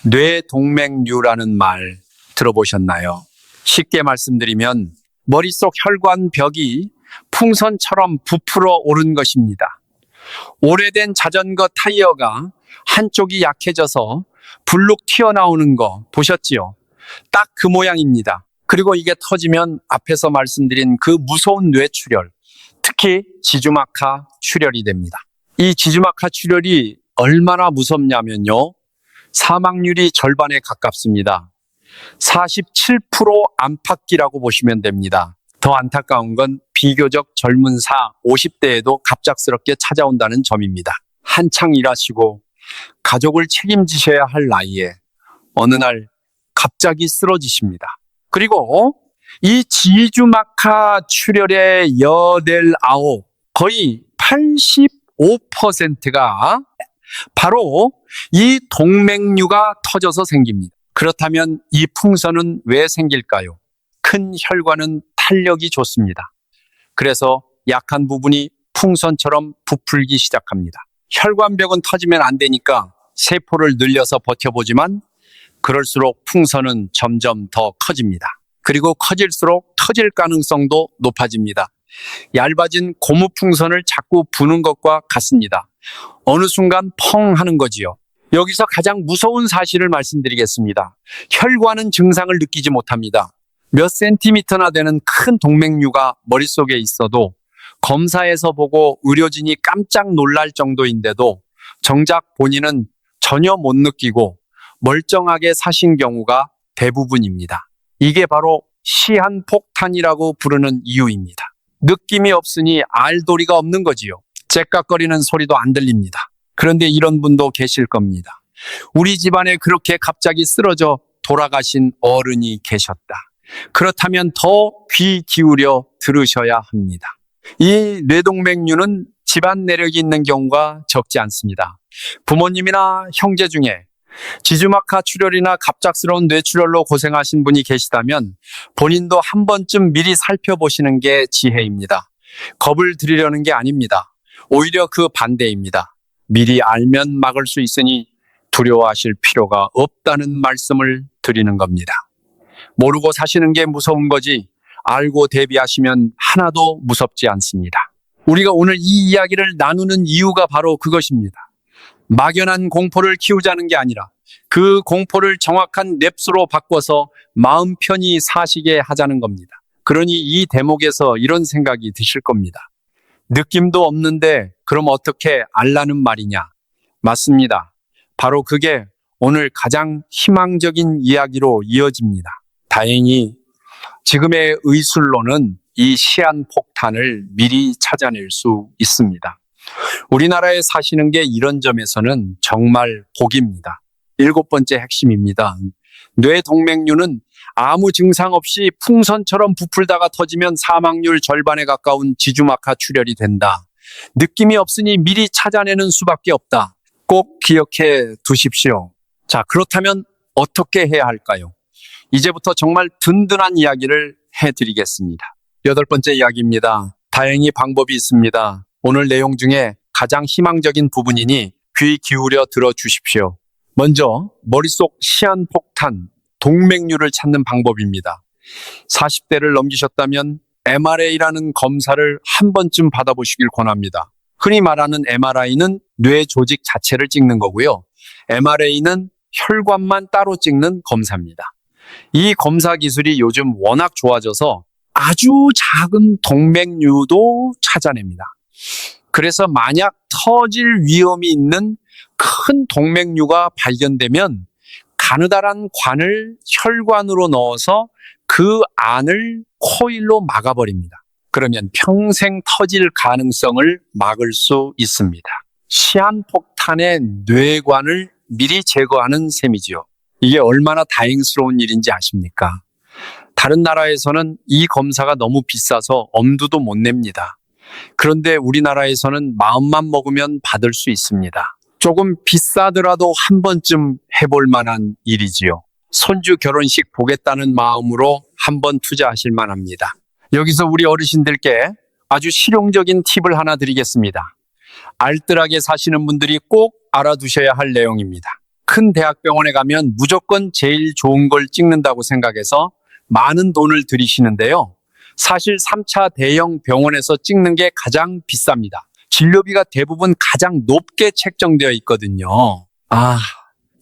뇌동맥류라는 말 들어보셨나요? 쉽게 말씀드리면 머릿속 혈관 벽이 풍선처럼 부풀어 오른 것입니다. 오래된 자전거 타이어가 한쪽이 약해져서 불룩 튀어나오는 거 보셨지요? 딱 그 모양입니다. 그리고 이게 터지면 앞에서 말씀드린 그 무서운 뇌출혈, 특히 지주막하 출혈이 됩니다. 이 지주막하 출혈이 얼마나 무섭냐면요. 사망률이 절반에 가깝습니다. 47% 안팎이라고 보시면 됩니다. 더 안타까운 건 비교적 젊은 50대에도 갑작스럽게 찾아온다는 점입니다. 한창 일하시고 가족을 책임지셔야 할 나이에 어느 날 갑자기 쓰러지십니다. 그리고 이 지주막하 출혈의 8, 9, 거의 85%가 바로 이 동맥류가 터져서 생깁니다. 그렇다면 이 풍선은 왜 생길까요? 큰 혈관은 탄력이 좋습니다. 그래서 약한 부분이 풍선처럼 부풀기 시작합니다. 혈관벽은 터지면 안 되니까 세포를 늘려서 버텨보지만 그럴수록 풍선은 점점 더 커집니다. 그리고 커질수록 터질 가능성도 높아집니다. 얇아진 고무 풍선을 자꾸 부는 것과 같습니다. 어느 순간 펑 하는 거지요. 여기서 가장 무서운 사실을 말씀드리겠습니다. 혈관은 증상을 느끼지 못합니다. 몇 센티미터나 되는 큰 동맥류가 머릿속에 있어도 검사에서 보고 의료진이 깜짝 놀랄 정도인데도 정작 본인은 전혀 못 느끼고 멀쩡하게 사신 경우가 대부분입니다. 이게 바로 시한폭탄이라고 부르는 이유입니다. 느낌이 없으니 알도리가 없는 거지요. 째깍거리는 소리도 안 들립니다. 그런데 이런 분도 계실 겁니다. 우리 집안에 그렇게 갑자기 쓰러져 돌아가신 어른이 계셨다. 그렇다면 더 귀 기울여 들으셔야 합니다. 이 뇌동맥류는 집안 내력이 있는 경우가 적지 않습니다. 부모님이나 형제 중에 지주막하 출혈이나 갑작스러운 뇌출혈로 고생하신 분이 계시다면 본인도 한 번쯤 미리 살펴보시는 게 지혜입니다. 겁을 들이려는 게 아닙니다. 오히려 그 반대입니다. 미리 알면 막을 수 있으니 두려워하실 필요가 없다는 말씀을 드리는 겁니다. 모르고 사시는 게 무서운 거지 알고 대비하시면 하나도 무섭지 않습니다. 우리가 오늘 이 이야기를 나누는 이유가 바로 그것입니다. 막연한 공포를 키우자는 게 아니라 그 공포를 정확한 랩스로 바꿔서 마음 편히 사시게 하자는 겁니다. 그러니 이 대목에서 이런 생각이 드실 겁니다. 느낌도 없는데 그럼 어떻게 알라는 말이냐? 맞습니다. 바로 그게 오늘 가장 희망적인 이야기로 이어집니다. 다행히 지금의 의술로는 이 시한폭탄을 미리 찾아낼 수 있습니다. 우리나라에 사시는 게 이런 점에서는 정말 복입니다. 7번째 핵심입니다. 뇌동맥류는 아무 증상 없이 풍선처럼 부풀다가 터지면 사망률 절반에 가까운 지주막하 출혈이 된다. 느낌이 없으니 미리 찾아내는 수밖에 없다. 꼭 기억해 두십시오. 자, 그렇다면 어떻게 해야 할까요? 이제부터 정말 든든한 이야기를 해드리겠습니다. 8번째 이야기입니다. 다행히 방법이 있습니다. 오늘 내용 중에 가장 희망적인 부분이니 귀 기울여 들어주십시오. 먼저 머릿속 시한폭탄, 동맥류를 찾는 방법입니다. 40대를 넘기셨다면 MRA라는 검사를 한 번쯤 받아보시길 권합니다. 흔히 말하는 MRI는 뇌 조직 자체를 찍는 거고요. MRA는 혈관만 따로 찍는 검사입니다. 이 검사 기술이 요즘 워낙 좋아져서 아주 작은 동맥류도 찾아냅니다. 그래서 만약 터질 위험이 있는 큰 동맥류가 발견되면 가느다란 관을 혈관으로 넣어서 그 안을 코일로 막아버립니다. 그러면 평생 터질 가능성을 막을 수 있습니다. 시한폭탄의 뇌관을 미리 제거하는 셈이지요. 이게 얼마나 다행스러운 일인지 아십니까? 다른 나라에서는 이 검사가 너무 비싸서 엄두도 못 냅니다. 그런데 우리나라에서는 마음만 먹으면 받을 수 있습니다. 조금 비싸더라도 한 번쯤 해볼 만한 일이지요. 손주 결혼식 보겠다는 마음으로 한번 투자하실 만합니다. 여기서 우리 어르신들께 아주 실용적인 팁을 하나 드리겠습니다. 알뜰하게 사시는 분들이 꼭 알아두셔야 할 내용입니다. 큰 대학병원에 가면 무조건 제일 좋은 걸 찍는다고 생각해서 많은 돈을 들이시는데요. 사실 3차 대형 병원에서 찍는 게 가장 비쌉니다. 진료비가 대부분 가장 높게 책정되어 있거든요.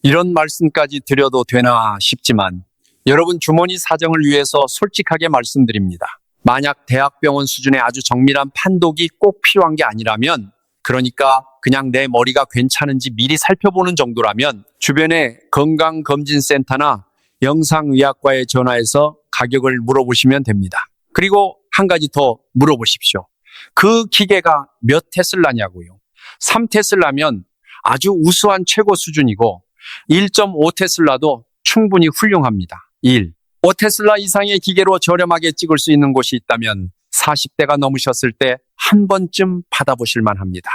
이런 말씀까지 드려도 되나 싶지만 여러분 주머니 사정을 위해서 솔직하게 말씀드립니다. 만약 대학병원 수준의 아주 정밀한 판독이 꼭 필요한 게 아니라면, 그러니까 그냥 내 머리가 괜찮은지 미리 살펴보는 정도라면 주변의 건강검진센터나 영상의학과에 전화해서 가격을 물어보시면 됩니다. 그리고 한 가지 더 물어보십시오. 그 기계가 몇 테슬라냐고요. 3테슬라면 아주 우수한 최고 수준이고 1.5테슬라도 충분히 훌륭합니다. 5테슬라 이상의 기계로 저렴하게 찍을 수 있는 곳이 있다면 40대가 넘으셨을 때 한 번쯤 받아보실 만합니다.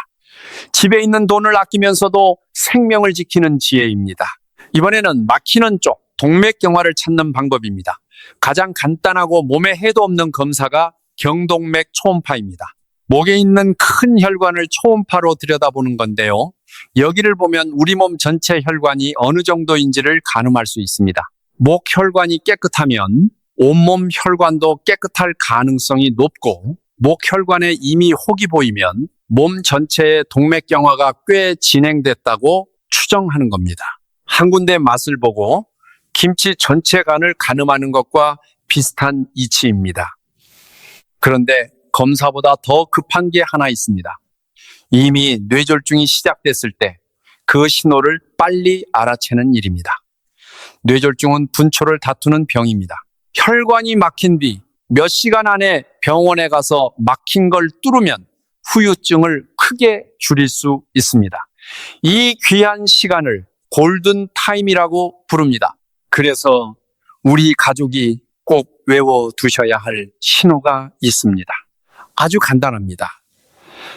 집에 있는 돈을 아끼면서도 생명을 지키는 지혜입니다. 이번에는 막히는 쪽, 동맥경화를 찾는 방법입니다. 가장 간단하고 몸에 해도 없는 검사가 경동맥 초음파입니다. 목에 있는 큰 혈관을 초음파로 들여다보는 건데요. 여기를 보면 우리 몸 전체 혈관이 어느 정도인지를 가늠할 수 있습니다. 목 혈관이 깨끗하면 온몸 혈관도 깨끗할 가능성이 높고, 목 혈관에 이미 혹이 보이면 몸 전체의 동맥경화가 꽤 진행됐다고 추정하는 겁니다. 한 군데 맛을 보고 김치 전체 간을 가늠하는 것과 비슷한 이치입니다. 그런데 검사보다 더 급한 게 하나 있습니다. 이미 뇌졸중이 시작됐을 때 그 신호를 빨리 알아채는 일입니다. 뇌졸중은 분초를 다투는 병입니다. 혈관이 막힌 뒤 몇 시간 안에 병원에 가서 막힌 걸 뚫으면 후유증을 크게 줄일 수 있습니다. 이 귀한 시간을 골든 타임이라고 부릅니다. 그래서 우리 가족이 꼭 외워두셔야 할 신호가 있습니다. 아주 간단합니다.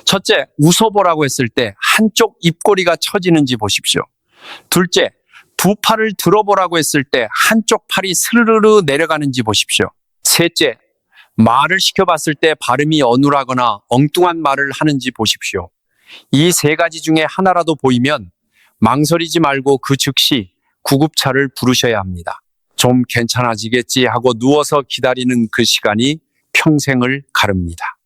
첫째, 웃어보라고 했을 때 한쪽 입꼬리가 처지는지 보십시오. 둘째, 두 팔을 들어보라고 했을 때 한쪽 팔이 스르르 내려가는지 보십시오. 셋째, 말을 시켜봤을 때 발음이 어눌하거나 엉뚱한 말을 하는지 보십시오. 이 세 가지 중에 하나라도 보이면 망설이지 말고 그 즉시 구급차를 부르셔야 합니다. 좀 괜찮아지겠지 하고 누워서 기다리는 그 시간이 평생을 가릅니다.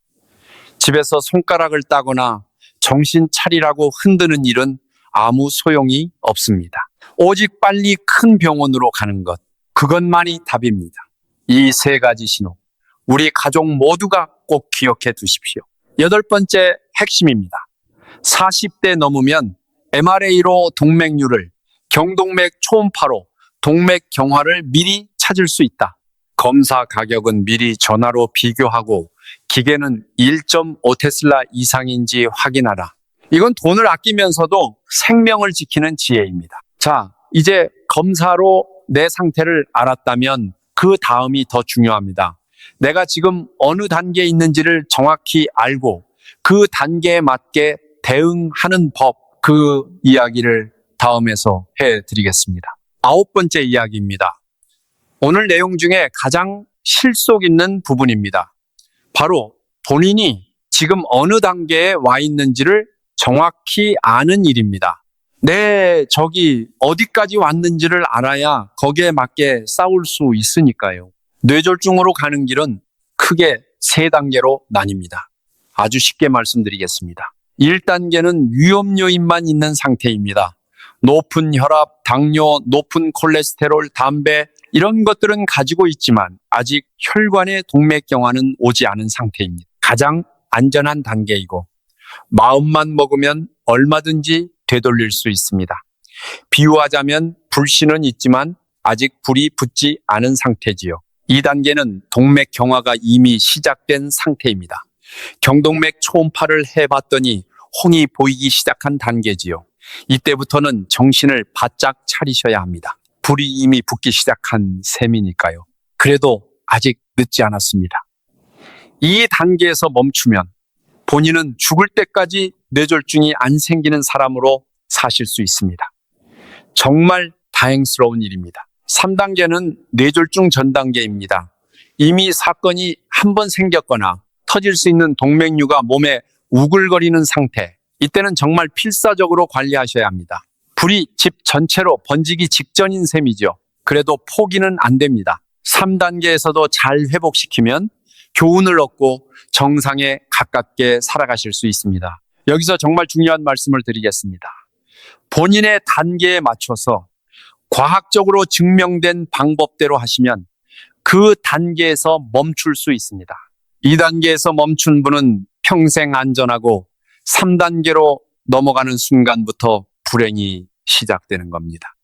집에서 손가락을 따거나 정신 차리라고 흔드는 일은 아무 소용이 없습니다. 오직 빨리 큰 병원으로 가는 것, 그것만이 답입니다. 이 세 가지 신호, 우리 가족 모두가 꼭 기억해 두십시오. 8번째 핵심입니다. 40대 넘으면 MRA로 동맥류를, 경동맥 초음파로 동맥 경화를 미리 찾을 수 있다. 검사 가격은 미리 전화로 비교하고 기계는 1.5테슬라 이상인지 확인하라. 이건 돈을 아끼면서도 생명을 지키는 지혜입니다. 자, 이제 검사로 내 상태를 알았다면 그 다음이 더 중요합니다. 내가 지금 어느 단계에 있는지를 정확히 알고 그 단계에 맞게 대응하는 법, 그 이야기를 다음에서 해드리겠습니다. 9번째 이야기입니다. 오늘 내용 중에 가장 실속 있는 부분입니다. 바로 본인이 지금 어느 단계에 와 있는지를 정확히 아는 일입니다. 저기 어디까지 왔는지를 알아야 거기에 맞게 싸울 수 있으니까요. 뇌졸중으로 가는 길은 크게 3단계로 나뉩니다. 아주 쉽게 말씀드리겠습니다. 1단계는 위험 요인만 있는 상태입니다. 높은 혈압, 당뇨, 높은 콜레스테롤, 담배 이런 것들은 가지고 있지만 아직 혈관의 동맥 경화는 오지 않은 상태입니다. 가장 안전한 단계이고 마음만 먹으면 얼마든지 되돌릴 수 있습니다. 비유하자면 불씨는 있지만 아직 불이 붙지 않은 상태지요. 2단계는 동맥 경화가 이미 시작된 상태입니다. 경동맥 초음파를 해봤더니 홍이 보이기 시작한 단계지요. 이때부터는 정신을 바짝 차리셔야 합니다. 불이 이미 붙기 시작한 셈이니까요. 그래도 아직 늦지 않았습니다. 이 단계에서 멈추면 본인은 죽을 때까지 뇌졸중이 안 생기는 사람으로 사실 수 있습니다. 정말 다행스러운 일입니다. 3단계는 뇌졸중 전 단계입니다. 이미 사건이 한 번 생겼거나 터질 수 있는 동맥류가 몸에 우글거리는 상태, 이때는 정말 필사적으로 관리하셔야 합니다. 불이 집 전체로 번지기 직전인 셈이죠. 그래도 포기는 안 됩니다. 3단계에서도 잘 회복시키면 교훈을 얻고 정상에 가깝게 살아가실 수 있습니다. 여기서 정말 중요한 말씀을 드리겠습니다. 본인의 단계에 맞춰서 과학적으로 증명된 방법대로 하시면 그 단계에서 멈출 수 있습니다. 2단계에서 멈춘 분은 평생 안전하고 3단계로 넘어가는 순간부터 불행이 시작되는 겁니다.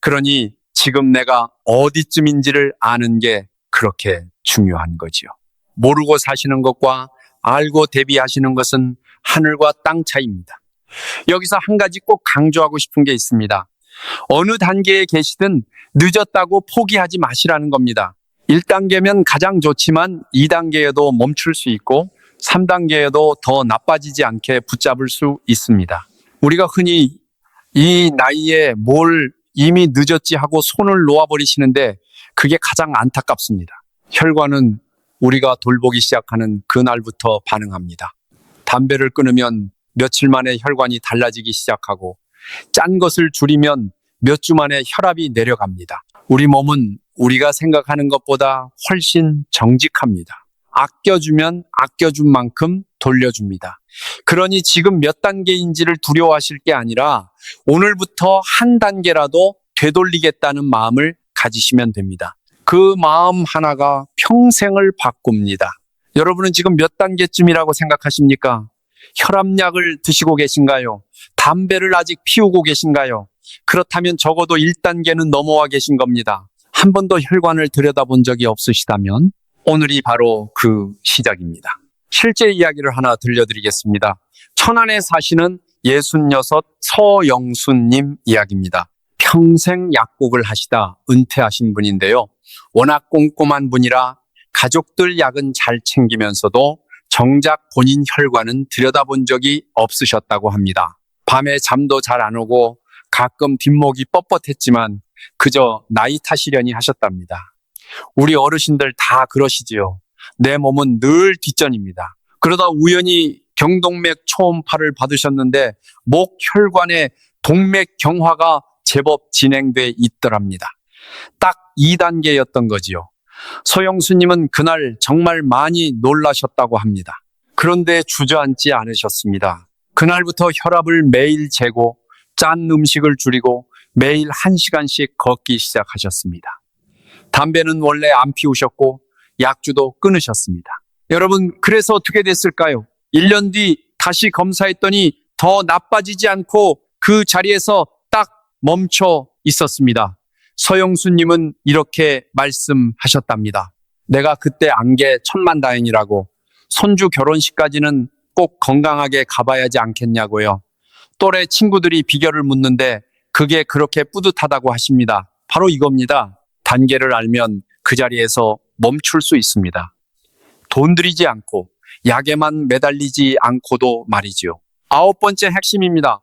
그러니 지금 내가 어디쯤인지를 아는 게 그렇게 중요한 거지요. 모르고 사시는 것과 알고 대비하시는 것은 하늘과 땅 차이입니다. 여기서 한 가지 꼭 강조하고 싶은 게 있습니다. 어느 단계에 계시든 늦었다고 포기하지 마시라는 겁니다. 1단계면 가장 좋지만 2단계에도 멈출 수 있고 3단계에도 더 나빠지지 않게 붙잡을 수 있습니다. 우리가 흔히 이 나이에 뭘 이미 늦었지 하고 손을 놓아버리시는데 그게 가장 안타깝습니다. 혈관은 우리가 돌보기 시작하는 그날부터 반응합니다. 담배를 끊으면 며칠 만에 혈관이 달라지기 시작하고 짠 것을 줄이면 몇 주 만에 혈압이 내려갑니다. 우리 몸은 우리가 생각하는 것보다 훨씬 정직합니다. 아껴주면 아껴준 만큼 돌려줍니다. 그러니 지금 몇 단계인지를 두려워하실 게 아니라 오늘부터 한 단계라도 되돌리겠다는 마음을 가지시면 됩니다. 그 마음 하나가 평생을 바꿉니다. 여러분은 지금 몇 단계쯤이라고 생각하십니까? 혈압약을 드시고 계신가요? 담배를 아직 피우고 계신가요? 그렇다면 적어도 1단계는 넘어와 계신 겁니다. 한 번도 혈관을 들여다본 적이 없으시다면 오늘이 바로 그 시작입니다. 실제 이야기를 하나 들려드리겠습니다. 천안에 사시는 66 서영수님 이야기입니다. 평생 약국을 하시다 은퇴하신 분인데요. 워낙 꼼꼼한 분이라 가족들 약은 잘 챙기면서도 정작 본인 혈관은 들여다본 적이 없으셨다고 합니다. 밤에 잠도 잘 안 오고 가끔 뒷목이 뻣뻣했지만 그저 나이 탓이려니 하셨답니다. 우리 어르신들 다 그러시지요. 내 몸은 늘 뒷전입니다. 그러다 우연히 경동맥 초음파를 받으셨는데 목 혈관에 동맥 경화가 제법 진행돼 있더랍니다. 딱 2단계였던 거지요. 서영수님은 그날 정말 많이 놀라셨다고 합니다. 그런데 주저앉지 않으셨습니다. 그날부터 혈압을 매일 재고 짠 음식을 줄이고 매일 1시간씩 걷기 시작하셨습니다. 담배는 원래 안 피우셨고 약주도 끊으셨습니다. 여러분, 그래서 어떻게 됐을까요? 1년 뒤 다시 검사했더니 더 나빠지지 않고 그 자리에서 딱 멈춰 있었습니다. 서영수님은 이렇게 말씀하셨답니다. 내가 그때 안 게 천만다행이라고. 손주 결혼식까지는 꼭 건강하게 가봐야지 않겠냐고요. 또래 친구들이 비결을 묻는데 그게 그렇게 뿌듯하다고 하십니다. 바로 이겁니다. 단계를 알면 그 자리에서 멈출 수 있습니다. 돈 들이지 않고 약에만 매달리지 않고도 말이지요. 9번째 핵심입니다.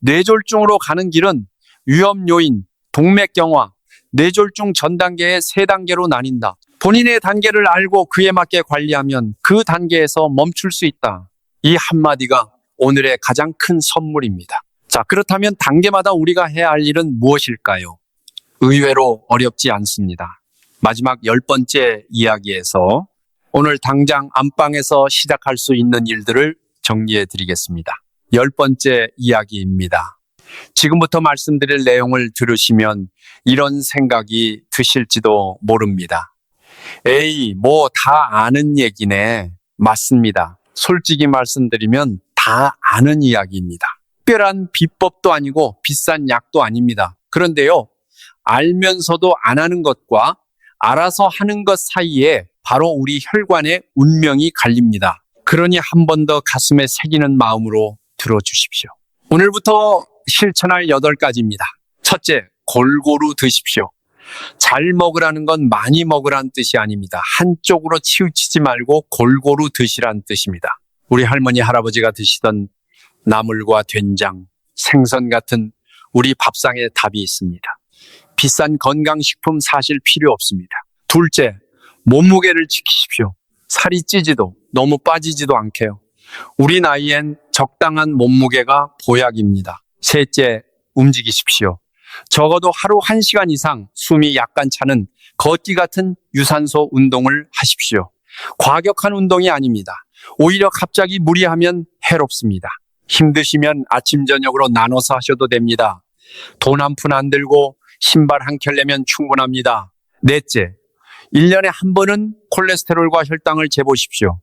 뇌졸중으로 가는 길은 위험 요인, 동맥경화, 뇌졸중 전 단계의 3단계로 나뉜다. 본인의 단계를 알고 그에 맞게 관리하면 그 단계에서 멈출 수 있다. 이 한마디가 오늘의 가장 큰 선물입니다. 자, 그렇다면 단계마다 우리가 해야 할 일은 무엇일까요? 의외로 어렵지 않습니다. 마지막 10번째 이야기에서 오늘 당장 안방에서 시작할 수 있는 일들을 정리해 드리겠습니다. 10번째 이야기입니다. 지금부터 말씀드릴 내용을 들으시면 이런 생각이 드실지도 모릅니다. 에이, 뭐 다 아는 얘기네. 맞습니다. 솔직히 말씀드리면 다 아는 이야기입니다. 특별한 비법도 아니고 비싼 약도 아닙니다. 그런데요, 알면서도 안 하는 것과 알아서 하는 것 사이에 바로 우리 혈관의 운명이 갈립니다. 그러니 한 번 더 가슴에 새기는 마음으로 들어주십시오. 오늘부터 실천할 8가지입니다. 첫째, 골고루 드십시오. 잘 먹으라는 건 많이 먹으라는 뜻이 아닙니다. 한쪽으로 치우치지 말고 골고루 드시라는 뜻입니다. 우리 할머니, 할아버지가 드시던 나물과 된장, 생선 같은 우리 밥상에 답이 있습니다. 비싼 건강식품 사실 필요 없습니다. 둘째, 몸무게를 지키십시오. 살이 찌지도 너무 빠지지도 않게요. 우리 나이엔 적당한 몸무게가 보약입니다. 셋째, 움직이십시오. 적어도 하루 1시간 이상 숨이 약간 차는 걷기 같은 유산소 운동을 하십시오. 과격한 운동이 아닙니다. 오히려 갑자기 무리하면 해롭습니다. 힘드시면 아침 저녁으로 나눠서 하셔도 됩니다. 돈 한 푼 안 들고 신발 한 켤레면 충분합니다. 넷째, 1년에 한 번은 콜레스테롤과 혈당을 재보십시오.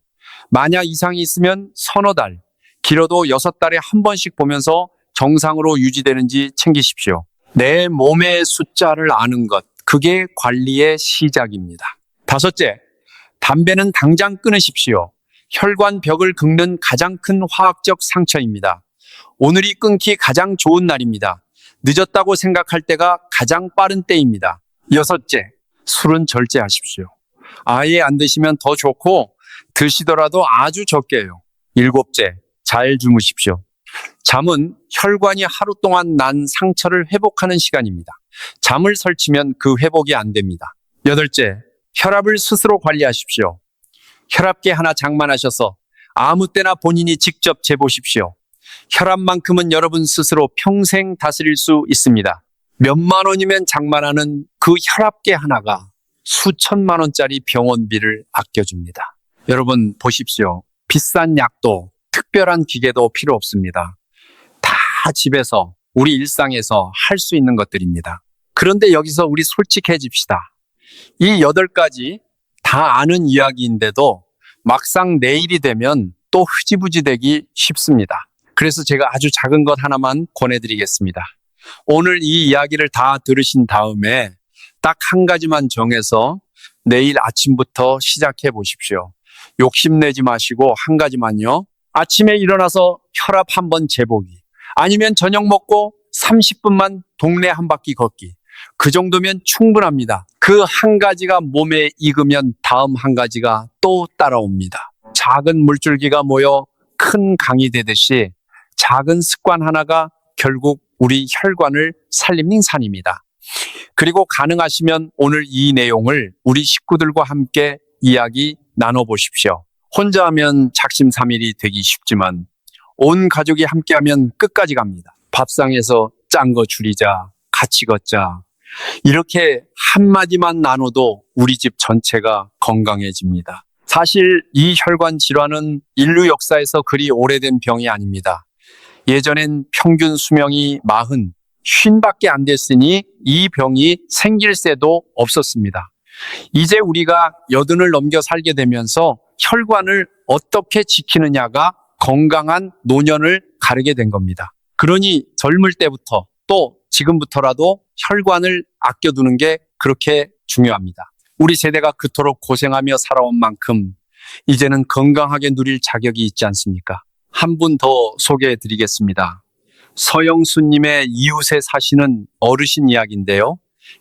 만약 이상이 있으면 서너 달, 길어도 6달에 한 번씩 보면서 정상으로 유지되는지 챙기십시오. 내 몸의 숫자를 아는 것, 그게 관리의 시작입니다. 다섯째, 담배는 당장 끊으십시오. 혈관 벽을 긁는 가장 큰 화학적 상처입니다. 오늘이 끊기 가장 좋은 날입니다. 늦었다고 생각할 때가 가장 빠른 때입니다. 여섯째, 술은 절제하십시오. 아예 안 드시면 더 좋고 드시더라도 아주 적게요. 일곱째, 잘 주무십시오. 잠은 혈관이 하루 동안 난 상처를 회복하는 시간입니다. 잠을 설치면 그 회복이 안 됩니다. 여덟째, 혈압을 스스로 관리하십시오. 혈압계 하나 장만하셔서 아무 때나 본인이 직접 재보십시오. 혈압만큼은 여러분 스스로 평생 다스릴 수 있습니다. 몇만 원이면 장만하는 그 혈압계 하나가 수천만 원짜리 병원비를 아껴줍니다. 여러분 보십시오. 비싼 약도 특별한 기계도 필요 없습니다. 다 집에서 우리 일상에서 할 수 있는 것들입니다. 그런데 여기서 우리 솔직해집시다. 이 8가지 다 아는 이야기인데도 막상 내일이 되면 또 흐지부지 되기 쉽습니다. 그래서 제가 아주 작은 것 하나만 권해드리겠습니다. 오늘 이 이야기를 다 들으신 다음에 딱 한 가지만 정해서 내일 아침부터 시작해 보십시오. 욕심내지 마시고 한 가지만요. 아침에 일어나서 혈압 한번 재보기. 아니면 저녁 먹고 30분만 동네 한 바퀴 걷기. 그 정도면 충분합니다. 그 한 가지가 몸에 익으면 다음 한 가지가 또 따라옵니다. 작은 물줄기가 모여 큰 강이 되듯이 작은 습관 하나가 결국 우리 혈관을 살리는 산입니다. 그리고 가능하시면 오늘 이 내용을 우리 식구들과 함께 이야기 나눠보십시오. 혼자 하면 작심삼일이 되기 쉽지만 온 가족이 함께하면 끝까지 갑니다. 밥상에서 짠 거 줄이자, 같이 걷자. 이렇게 한마디만 나눠도 우리 집 전체가 건강해집니다. 사실 이 혈관 질환은 인류 역사에서 그리 오래된 병이 아닙니다. 예전엔 평균 수명이 40, 50밖에 안 됐으니 이 병이 생길 새도 없었습니다. 이제 우리가 80을 넘겨 살게 되면서 혈관을 어떻게 지키느냐가 건강한 노년을 가르게 된 겁니다. 그러니 젊을 때부터 또 지금부터라도 혈관을 아껴두는 게 그렇게 중요합니다. 우리 세대가 그토록 고생하며 살아온 만큼 이제는 건강하게 누릴 자격이 있지 않습니까? 한 분 더 소개해 드리겠습니다. 서영수님의 이웃에 사시는 어르신 이야기인데요.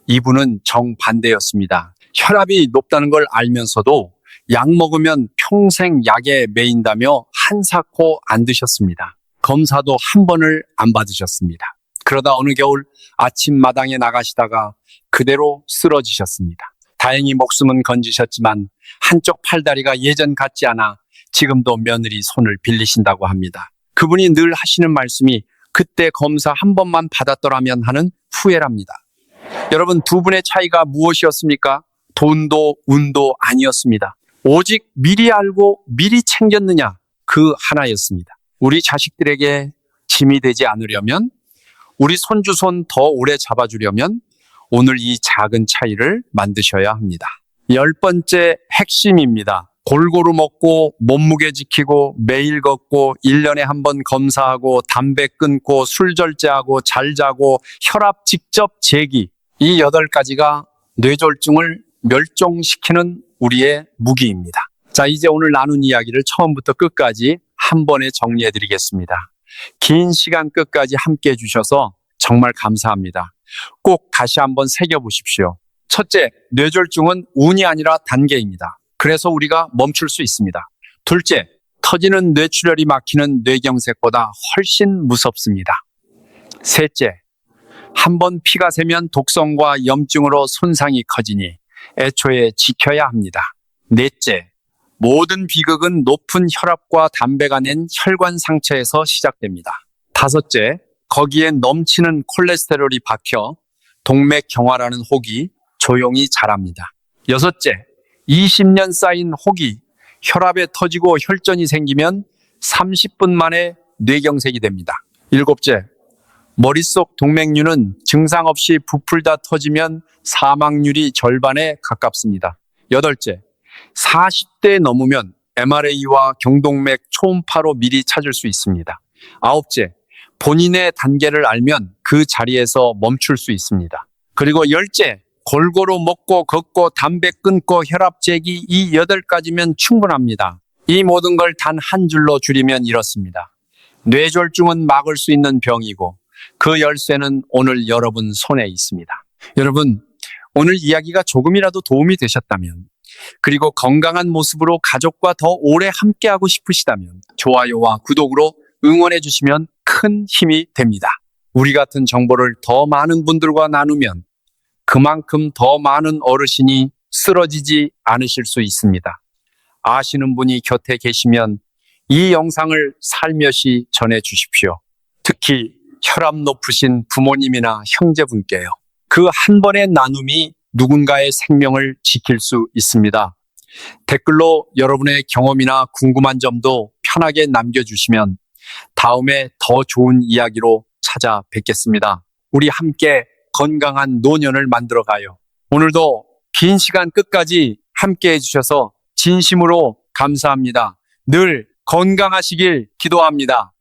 이분은 정반대였습니다. 혈압이 높다는 걸 알면서도 약 먹으면 평생 약에 매인다며 한사코 안 드셨습니다. 검사도 한 번을 안 받으셨습니다. 그러다 어느 겨울 아침마당에 나가시다가 그대로 쓰러지셨습니다. 다행히 목숨은 건지셨지만 한쪽 팔다리가 예전 같지 않아 지금도 며느리 손을 빌리신다고 합니다. 그분이 늘 하시는 말씀이 그때 검사 한 번만 받았더라면 하는 후회랍니다. 여러분, 두 분의 차이가 무엇이었습니까? 돈도 운도 아니었습니다. 오직 미리 알고 미리 챙겼느냐, 그 하나였습니다. 우리 자식들에게 짐이 되지 않으려면, 우리 손주손 더 오래 잡아주려면 오늘 이 작은 차이를 만드셔야 합니다. 10번째 핵심입니다. 골고루 먹고 몸무게 지키고 매일 걷고 1년에 한 번 검사하고 담배 끊고 술 절제하고 잘 자고 혈압 직접 재기. 이 8가지가 뇌졸중을 멸종시키는 우리의 무기입니다. 자, 이제 오늘 나눈 이야기를 처음부터 끝까지 한 번에 정리해 드리겠습니다. 긴 시간 끝까지 함께 해주셔서 정말 감사합니다. 꼭 다시 한번 새겨보십시오. 첫째, 뇌졸중은 운이 아니라 단계입니다. 그래서 우리가 멈출 수 있습니다. 둘째, 터지는 뇌출혈이 막히는 뇌경색보다 훨씬 무섭습니다. 셋째, 한번 피가 새면 독성과 염증으로 손상이 커지니 애초에 지켜야 합니다. 넷째, 모든 비극은 높은 혈압과 담배가 낸 혈관 상처에서 시작됩니다. 다섯째, 거기에 넘치는 콜레스테롤이 박혀 동맥경화라는 혹이 조용히 자랍니다. 여섯째, 20년 쌓인 혹이 혈압에 터지고 혈전이 생기면 30분 만에 뇌경색이 됩니다. 일곱째, 머릿속 동맥류는 증상 없이 부풀다 터지면 사망률이 절반에 가깝습니다. 여덟째, 40대 넘으면 MRA와 경동맥 초음파로 미리 찾을 수 있습니다. 아홉째, 본인의 단계를 알면 그 자리에서 멈출 수 있습니다. 그리고 열째, 골고루 먹고 걷고 담배 끊고 혈압 재기, 이 8가지면 충분합니다. 이 모든 걸 단 한 줄로 줄이면 이렇습니다. 뇌졸중은 막을 수 있는 병이고 그 열쇠는 오늘 여러분 손에 있습니다. 여러분, 오늘 이야기가 조금이라도 도움이 되셨다면, 그리고 건강한 모습으로 가족과 더 오래 함께하고 싶으시다면 좋아요와 구독으로 응원해 주시면 큰 힘이 됩니다. 우리 같은 정보를 더 많은 분들과 나누면 그만큼 더 많은 어르신이 쓰러지지 않으실 수 있습니다. 아시는 분이 곁에 계시면 이 영상을 살며시 전해 주십시오. 특히 혈압 높으신 부모님이나 형제분께요. 그 한 번의 나눔이 누군가의 생명을 지킬 수 있습니다. 댓글로 여러분의 경험이나 궁금한 점도 편하게 남겨주시면 다음에 더 좋은 이야기로 찾아뵙겠습니다. 우리 함께 건강한 노년을 만들어가요. 오늘도 긴 시간 끝까지 함께 해주셔서 진심으로 감사합니다. 늘 건강하시길 기도합니다.